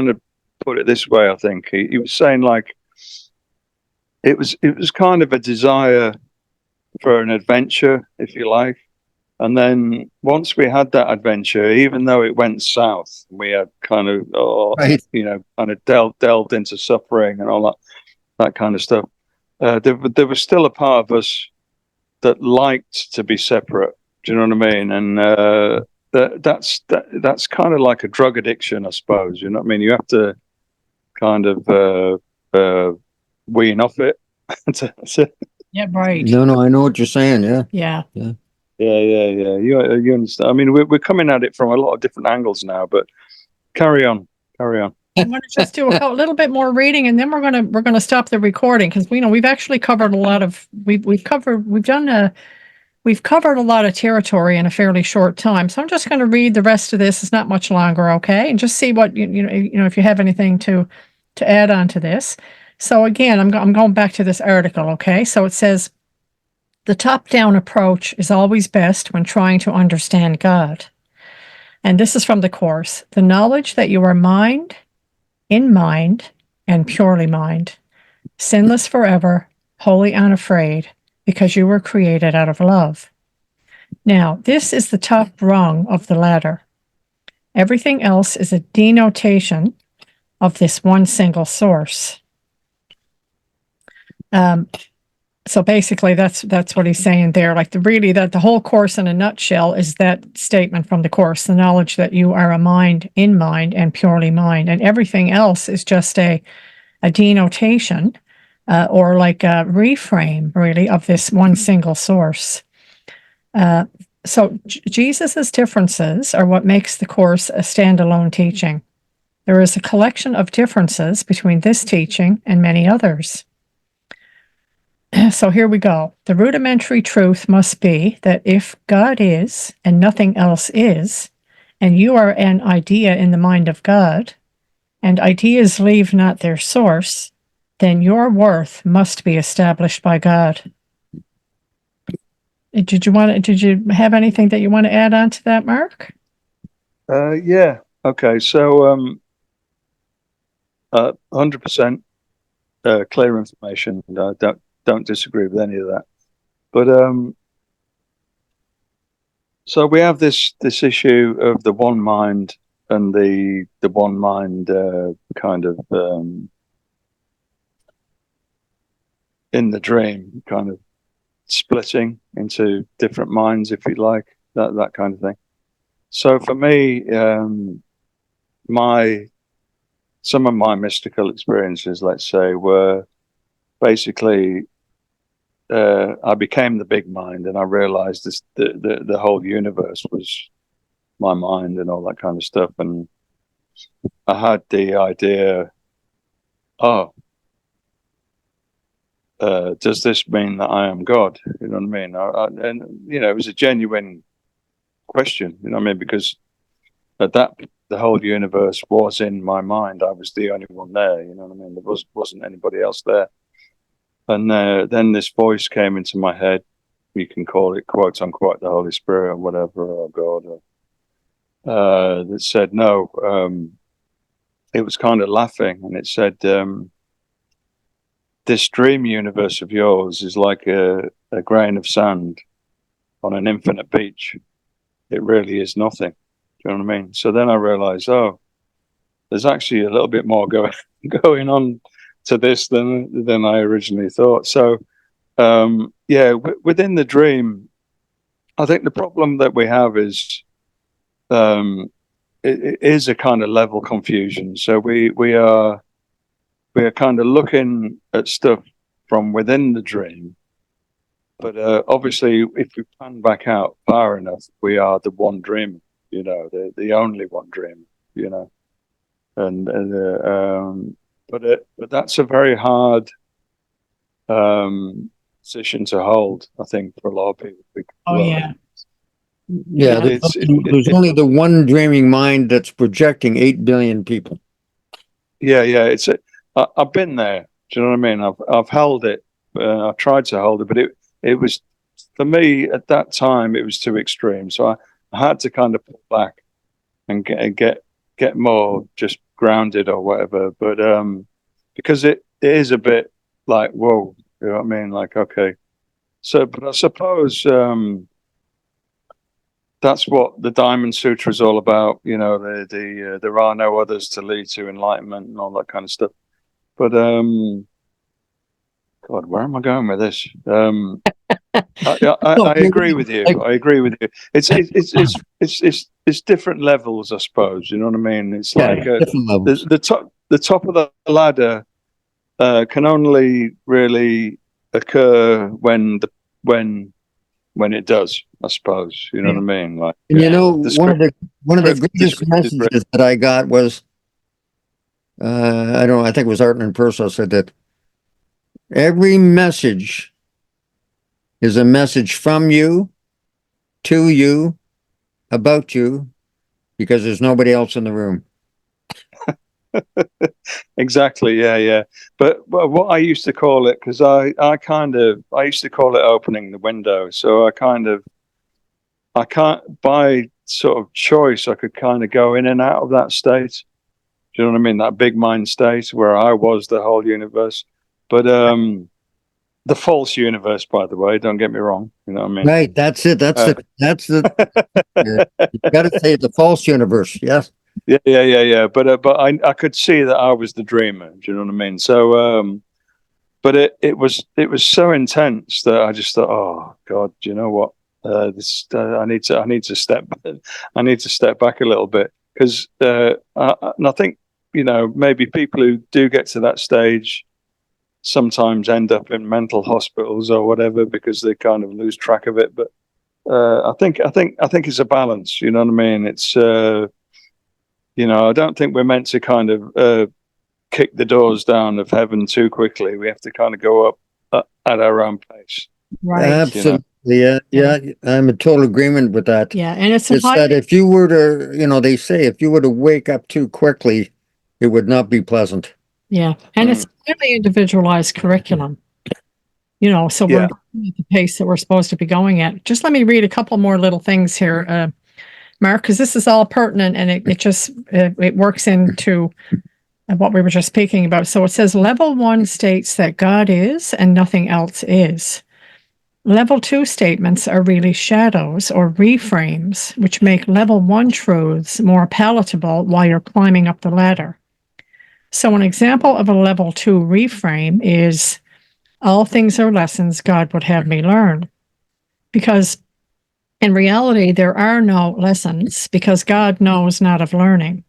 of put it this way. I think he was saying like it was kind of a desire for an adventure, if you like. And then once we had that adventure, even though it went south, we had kind of, Right. kind of delved into suffering and all that kind of stuff. There was still a part of us that liked to be separate. Do you know what I mean? And that's kind of like a drug addiction, I suppose. You know what I mean? You have to kind of wean off it. Yeah. Right. No, I know what you're saying. Yeah. Yeah. Yeah. Yeah. You understand? I mean, we're coming at it from a lot of different angles now, but carry on, carry on. I want to just do a little bit more reading, and then we're gonna stop the recording because we've actually covered a lot of we've covered a lot of territory in a fairly short time. So I'm just going to read the rest of this. It's not much longer, okay? And just see what if you have anything to add on to this. So again, I'm going back to this article, okay? So it says the top-down approach is always best when trying to understand God. And this is from the course. The knowledge that you are mind, in mind, and purely mind, sinless forever, wholly unafraid, because you were created out of love. Now, this is the top rung of the ladder. Everything else is a denotation of this one single source. So basically, that's what he's saying there. Like the whole course in a nutshell is that statement from the course: the knowledge that you are a mind, in mind, and purely mind, and everything else is just a denotation or like a reframe, really, of this one single source. So Jesus's differences are what makes the course a standalone teaching. There is a collection of differences between this teaching and many others. So here we go. The rudimentary truth must be that if God is and nothing else is, and you are an idea in the mind of God, and ideas leave not their source, then your worth must be established by God. Did you have anything that you want to add on to that, Mark? Yeah. Okay. So, 100% clear information. Don't disagree with any of that. But so we have this issue of the one mind and the one mind kind of in the dream, kind of splitting into different minds, if you like, that kind of thing. So for me, some of my mystical experiences, let's say, were basically I became the big mind, and I realized the whole universe was my mind and all that kind of stuff. And I had the idea, oh, does this mean that I am God? You know what I mean? And it was a genuine question. You know what I mean? Because at that, the whole universe was in my mind. I was the only one there. You know what I mean? There wasn't anybody else there. And then this voice came into my head. You can call it, quote unquote, the Holy Spirit or whatever, or God, that said no. It was kind of laughing, and it said, this dream universe of yours is like a grain of sand on an infinite beach. It really is nothing. Do you know what I mean? So then I realized, oh, there's actually a little bit more going on to this than I originally thought. So within the dream, I think the problem that we have is it is a kind of level confusion. So we are kind of looking at stuff from within the dream, but obviously, if we pan back out far enough, we are the one dream. The only one dream. But that's a very hard position to hold, I think, for a lot of people. Oh, yeah. Yeah, there's only the one dreaming mind that's projecting 8 billion people. Yeah. I've been there. Do you know what I mean? I've held it. I've tried to hold it, but it was, for me at that time, it was too extreme. So I had to kind of pull back and get more just grounded or whatever. But because it is a bit like, whoa, you know what I mean? Like, okay. So, but I suppose that's what the Diamond Sutra is all about. There are no others to lead to enlightenment and all that kind of stuff. But God, where am I going with this? I agree with you. I agree with you. It's different levels, I suppose. You know what I mean? It's like the top of the ladder can only really occur when it does, I suppose. You know what I mean? Like, one of the greatest messages that I got was, I think it was Arthur Purcell said that every message is a message from you, to you, about you, because there's nobody else in the room. Exactly. Yeah. But what I used to call it, because I used to call it opening the window. So I can't, by sort of choice, I could kind of go in and out of that state. Do you know what I mean? That big mind state where I was the whole universe. But the false universe, by the way, don't get me wrong. You know what I mean? Right. That's it. That's the you got to say the false universe. Yes. Yeah. But I could see that I was the dreamer. Do you know what I mean? So, but it was so intense that I just thought, oh God, do you know what? I need to step back a little bit, because and I think maybe people who do get to that stage sometimes end up in mental hospitals or whatever because they kind of lose track of it. But I think it's a balance. You know what I mean? It's I don't think we're meant to kind of kick the doors down of heaven too quickly. We have to kind of go up at our own pace. Right. Absolutely. Yeah. I'm in total agreement with that. Yeah. And it's that if you were to, they say if you were to wake up too quickly, it would not be pleasant. Yeah. And it's a highly individualized curriculum. So we're going at the pace that we're supposed to be going at. Just let me read a couple more little things here, Mark, because this is all pertinent, and it works into what we were just speaking about. So it says level 1 states that God is and nothing else is. Level 2 statements are really shadows or reframes, which make level 1 truths more palatable while you're climbing up the ladder. So an example of a level 2 reframe is, all things are lessons God would have me learn. Because in reality, there are no lessons, because God knows not of learning.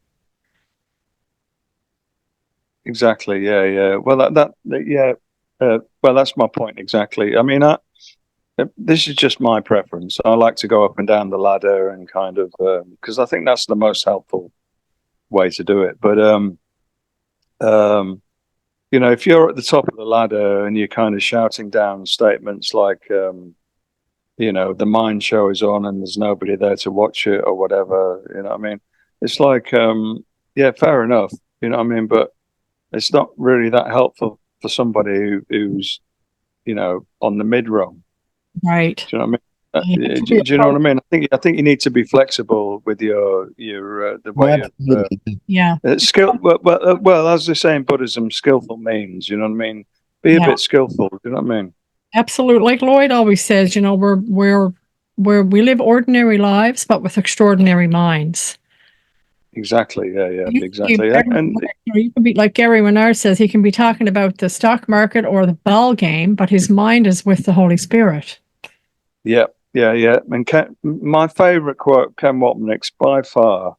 Exactly. Yeah. Well, Well, that's my point exactly. I mean, this is just my preference. I like to go up and down the ladder and kind of because I think that's the most helpful way to do it. But you know, if you're at the top of the ladder and you're kind of shouting down statements like, you know, the mind show is on and there's nobody there to watch it or whatever, you know what I mean? It's like, yeah, fair enough, you know what I mean? But it's not really that helpful for somebody who's, you know, on the mid rung. Right. Do you know what I mean? You have to Do be you know what I mean? I think you need to be flexible with your the way of Absolutely. Yeah. skill. Well, as they say in Buddhism, skillful means. You know what I mean? Be a Yeah. bit skillful. You know what I mean? Absolutely. Like Lloyd always says, you know, we live ordinary lives, but with extraordinary minds. Exactly. Yeah. You can be Exactly. very, And you can be like Gary Renard says, he can be talking about the stock market or the ball game, but his mind is with the Holy Spirit. yeah. And my favorite quote, Ken Wapnick's by far,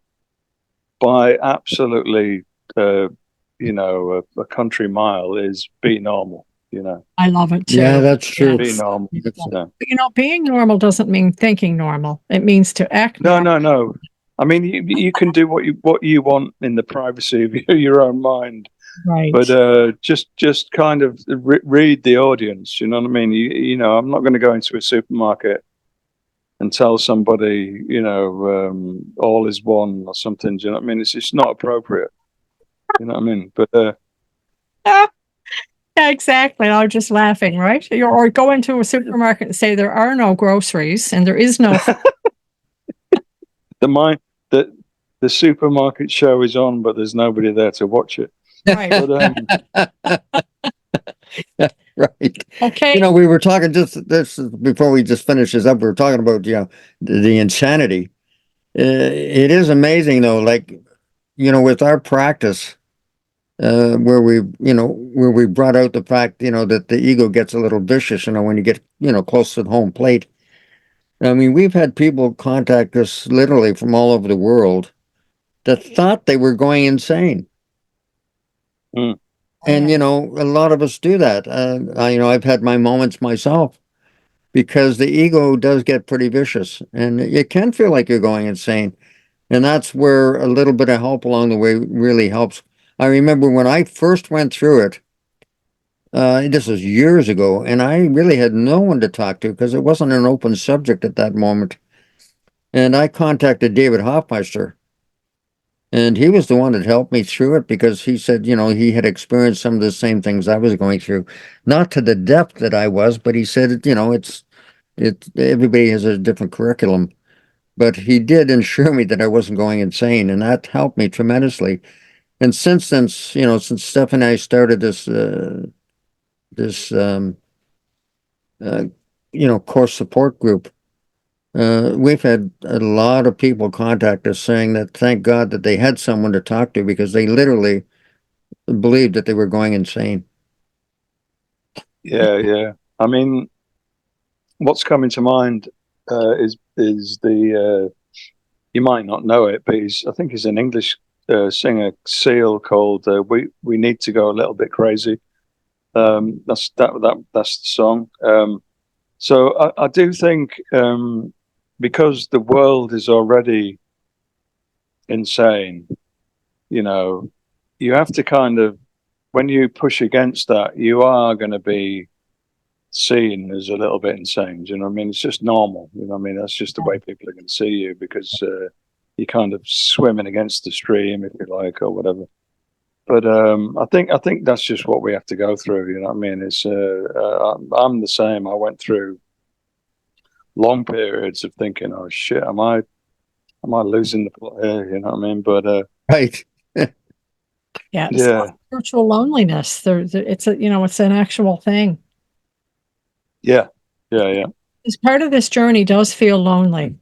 by absolutely, you know, a country mile is be normal. You know, I love it too. Yeah, that's true. be Yes. normal. That's- You know. But, you know, being normal doesn't mean thinking normal. It means to act normal. No. I mean, you can do what you want in the privacy of your own mind, Right. but just kind of read the audience. You know what I mean? You know, I'm not going to go into a supermarket and tell somebody, you know, all is one or something. Do you know what I mean? It's just not appropriate. You know what I mean? But Yeah, exactly. I'm just laughing, right? Or go into a supermarket and say there are no groceries and there is no the mind that the supermarket show is on, but there's nobody there to watch it. right. But Right. Okay. You know, we were talking just this before we just finish this up. We were talking about, you know, the insanity. It is amazing though, like, you know, with our practice, where we brought out the fact, you know, that the ego gets a little vicious, you know, when you get, you know, close to the home plate. I mean, we've had people contact us literally from all over the world that thought they were going insane. mm, And, you know, a lot of us do that. You know, I've had my moments myself because the ego does get pretty vicious and it can feel like you're going insane. And that's where a little bit of help along the way really helps. I remember when I first went through it, this was years ago, and I really had no one to talk to because it wasn't an open subject at that moment. And I contacted David Hoffmeister, and he was the one that helped me through it because he said, you know, he had experienced some of the same things I was going through, not to the depth that I was, but he said, you know, everybody has a different curriculum. But he did ensure me that I wasn't going insane, and that helped me tremendously. And since then, you know, since Steph and I started this uh, you know, course support group, we've had a lot of people contact us saying that thank God that they had someone to talk to because they literally believed that they were going insane. yeah. I mean, what's coming to mind is the you might not know it, but I think he's an English singer Seal called "We Need to Go a Little Bit Crazy." That's the song. So I do think because the world is already insane, you know, you have to kind of when you push against that, you are going to be seen as a little bit insane. Do you know what I mean? It's just normal. You know what I mean? That's just the way people are going to see you because you're kind of swimming against the stream, if you like, or whatever. But I think that's just what we have to go through. You know what I mean? It's I'm the same. I went through long periods of thinking, "Oh shit, am I losing the plot here?" You know what I mean? But Right. Yeah. yeah, Spiritual loneliness. It's a, you know, it's an actual thing. yeah. As part of this journey does feel lonely.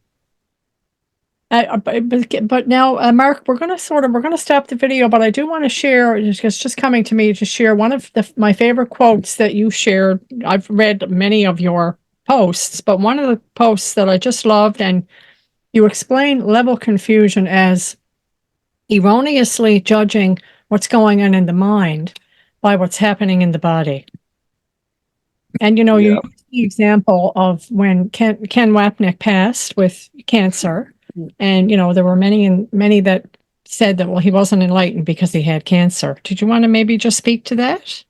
But now, Mark, we're going to stop the video, but I do want to share, it's just coming to me to share one of my favorite quotes that you shared. I've read many of your posts, but one of the posts that I just loved, and you explain level confusion as erroneously judging what's going on in the mind by what's happening in the body. And you Yeah. used the example of when Ken Wapnick passed with cancer, and there were many that said that, well, he wasn't enlightened because he had cancer. Did you want to maybe just speak to that?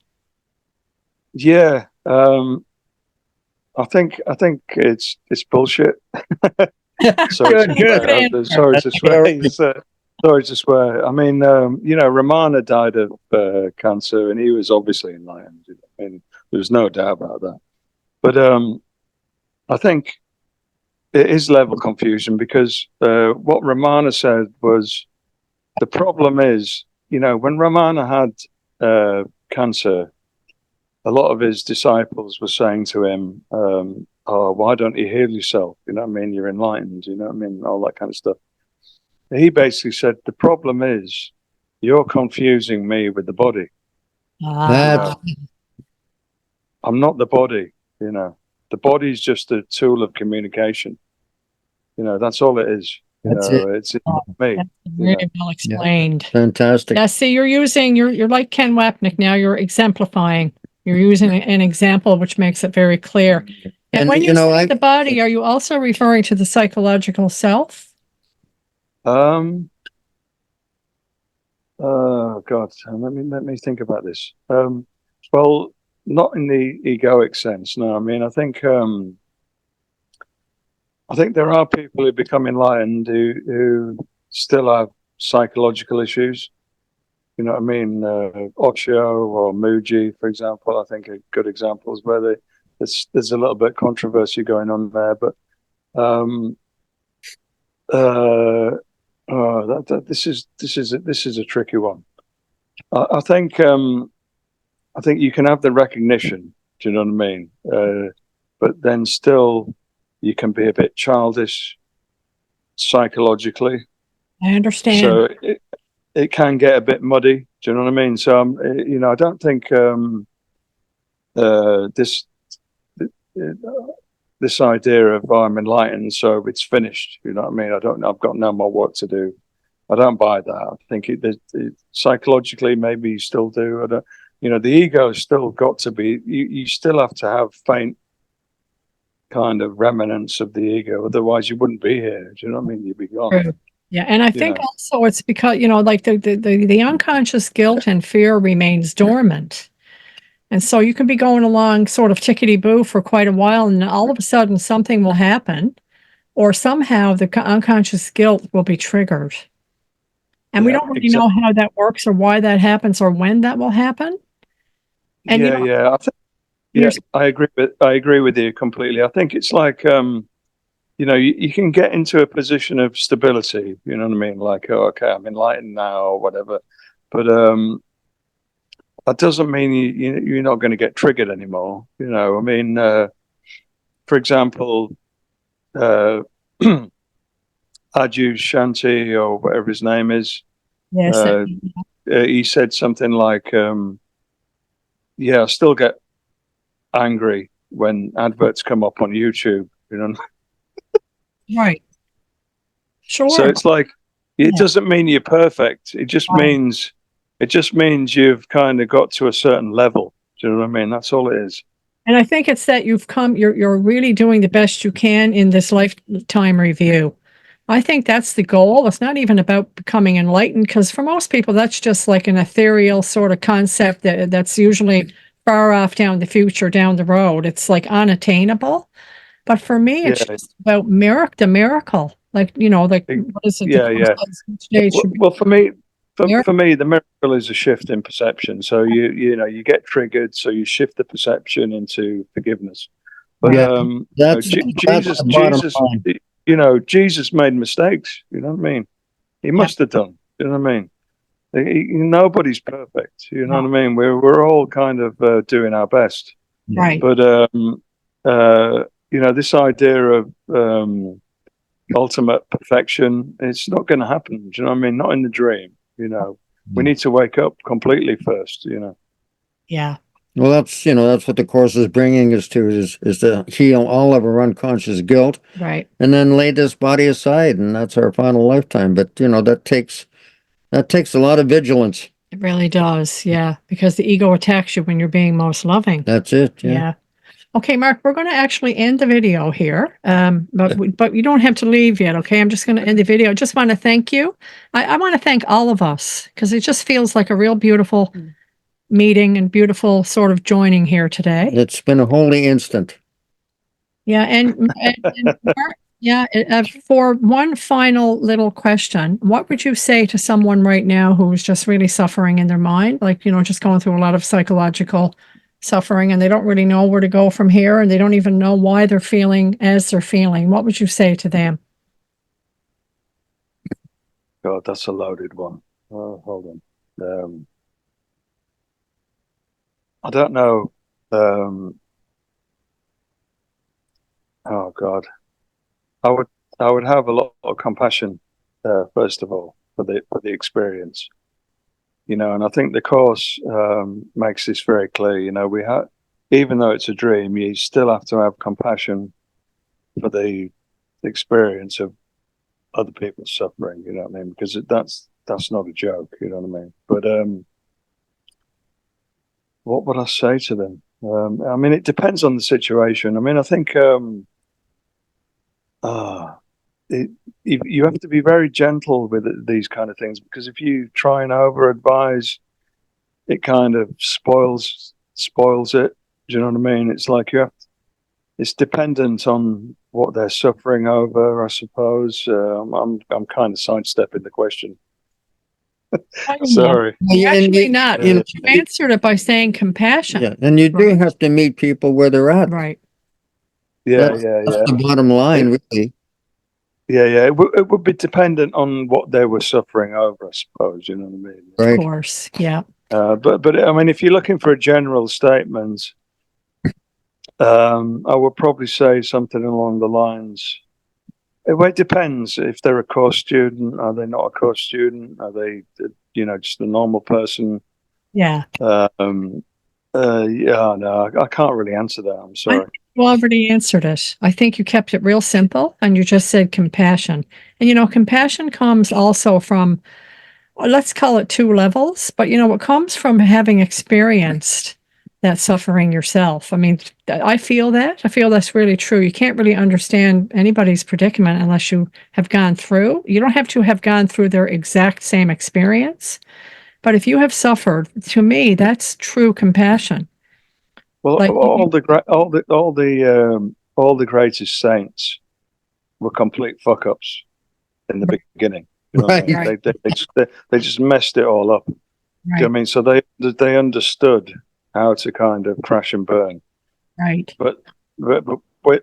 Yeah. I think it's bullshit. Sorry to Good, swear. good. Sorry to swear. Sorry to swear. I mean, Ramana died of cancer, and he was obviously enlightened. I mean, there's no doubt about that. But I think it is level confusion because what Ramana said was the problem is, when Ramana had cancer, a lot of his disciples were saying to him, "Oh, why don't you heal yourself? You know what I mean? You're enlightened. You know what I mean? All that kind of stuff." He basically said, "The problem is you're confusing me with the body. That's I'm not the body. The body's just a tool of communication. That's all it is. it. It's not me. That's really well explained. Fantastic. Yeah, see, you're like Ken Wapnick now. You're exemplifying. You're using an example which makes it very clear. And when you say the body, are you also referring to the psychological self? Oh God, let me think about this. Well, not in the egoic sense. No, I mean, I think there are people who become enlightened who still have psychological issues. You know what I mean? Osho or Muji, for example, I think are good examples where there's a little bit of controversy going on there. But this is a tricky one. I think you can have the recognition. Do you know what I mean? But then still, you can be a bit childish psychologically. I understand. So it can get a bit muddy. Do you know what I mean? So I don't think this idea of I'm enlightened, so it's finished. You know what I mean? I've got no more work to do. I don't buy that. I think psychologically maybe you still do. The ego's still got to be. You still have to have faint kind of remnants of the ego, otherwise you wouldn't be here. Do you know what I mean? You'd be gone. True. Yeah, and I think also it's because like the unconscious guilt and fear remains dormant. And so you can be going along sort of tickety-boo for quite a while, and all of a sudden something will happen, or somehow the unconscious guilt will be triggered. And we don't really know how that works or why that happens or when that will happen. And I agree with you completely. I think it's like you can get into a position of stability. You know what I mean? Like, oh, okay, I'm enlightened now or whatever, but that doesn't mean you're not going to get triggered anymore. I mean, for example, Aju Shanti or whatever his name is. Yes. He said something like, I still get angry when adverts come up on YouTube, Right. Sure. So it's like, it doesn't mean you're perfect. It just means you've kind of got to a certain level. Do you know what I mean? That's all it is. And I think it's that you're really doing the best you can in this lifetime review. I think that's the goal. It's not even about becoming enlightened, because for most people, that's just like an ethereal sort of concept that's usually far off down the future, down the road. It's like unattainable. But for me, it's just about the miracle. Like, what is it? Yeah. Well, for me, the miracle is a shift in perception. So you get triggered, so you shift the perception into forgiveness. But Jesus made mistakes. You know what I mean? He must have done. You know what I mean? Nobody's perfect. You know what I mean? We're all kind of doing our best. Right. But this idea of ultimate perfection, it's not going to happen. Do you know what I mean? Not in the dream. We need to wake up completely first. Yeah. Well, that's what the course is bringing us to, is to heal all of our unconscious guilt, right, and then lay this body aside, and that's our final lifetime. But that takes a lot of vigilance. It really does, yeah, because the ego attacks you when you're being most loving. That's it. Yeah. Okay, Mark, we're going to actually end the video here, but you don't have to leave yet, okay? I'm just going to end the video. I just want to thank you. I want to thank all of us because it just feels like a real beautiful meeting and beautiful sort of joining here today. It's been a holy instant. Yeah, and Mark, yeah, for one final little question, what would you say to someone right now who's just really suffering in their mind, like, just going through a lot of psychological suffering and they don't really know where to go from here and they don't even know why they're feeling as they're feeling? What would you say to them? God, that's a loaded one. Oh, hold on. I don't know. Oh God, I would have a lot of compassion, first of all, for the experience, and I think the course makes this very clear. We have, even though it's a dream, you still have to have compassion for the experience of other people's suffering. You know what I mean? Because that's not a joke. You know what I mean? But what would I say to them? I mean, it depends on the situation. I mean, I think you have to be very gentle with these kind of things, because if you try and over advise, it kind of spoils it. Do you know what I mean? It's like it's dependent on what they're suffering over, I suppose. I'm kind of sidestepping the question. Sorry. Actually not. You You answered it by saying compassion. Yeah, and you do have to meet people where they're at. Right. Yeah, That's the bottom line, really. Yeah. It would be dependent on what they were suffering over, I suppose. You know what I mean? Right. Of course. Yeah. But I mean, if you're looking for a general statement, I would probably say something along the lines. It depends. If they're a course student, are they not a course student? Are they, just a normal person? Yeah. Yeah, no, I can't really answer that. I'm sorry. You already answered it. I think you kept it real simple and you just said compassion. And compassion comes also from, let's call it two levels, but it comes from having experienced that suffering yourself. I mean, I feel that. I feel that's really true. You can't really understand anybody's predicament unless you have gone through. You don't have to have gone through their exact same experience. But if you have suffered, to me, that's true compassion. Well, Like, all the greatest saints were complete fuck ups in the beginning. You know what I mean? Right. They just messed it all up. Do you know what I mean? So they understood how to kind of crash and burn. Right. But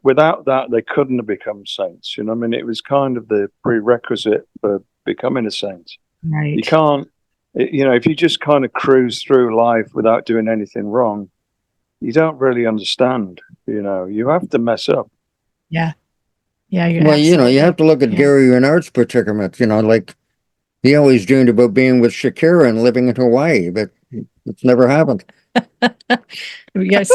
without that, they couldn't have become saints. You know what I mean? It was kind of the prerequisite for becoming a saint. Right. You can't, if you just kind of cruise through life without doing anything wrong, you don't really understand. You have to mess up. Yeah. Yeah. Well, you have to look at Gary Renard's predicament. Like he always dreamed about being with Shakira and living in Hawaii, but it's never happened. Yes,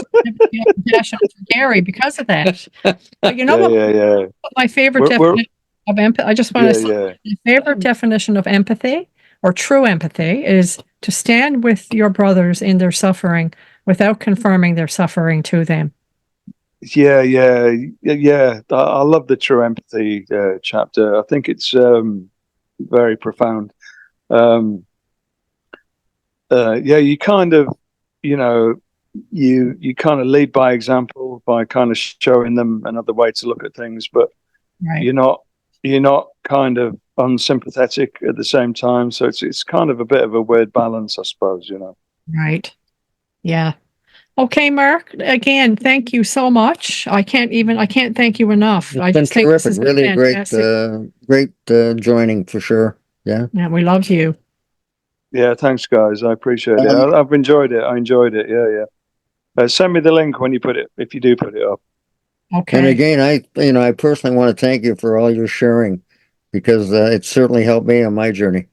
compassion for Gary because of that. But Yeah. My favorite definition of empathy, I just want to say, my favorite definition of empathy or true empathy is to stand with your brothers in their suffering without confirming their suffering to them. Yeah. I love the true empathy chapter. I think it's very profound. You kind of, you kind of lead by example by kind of showing them another way to look at things, but you're not kind of unsympathetic at the same time. So it's kind of a bit of a weird balance, I suppose. Right. Yeah. Okay, Mark. Again, thank you so much. I can't thank you enough. It's been terrific. Really great joining for sure. Yeah. Yeah, we love you. Yeah, thanks, guys. I appreciate it. I've enjoyed it. I enjoyed it. Yeah. Send me the link if you do put it up. Okay. And again, I personally want to thank you for all your sharing, because it certainly helped me on my journey.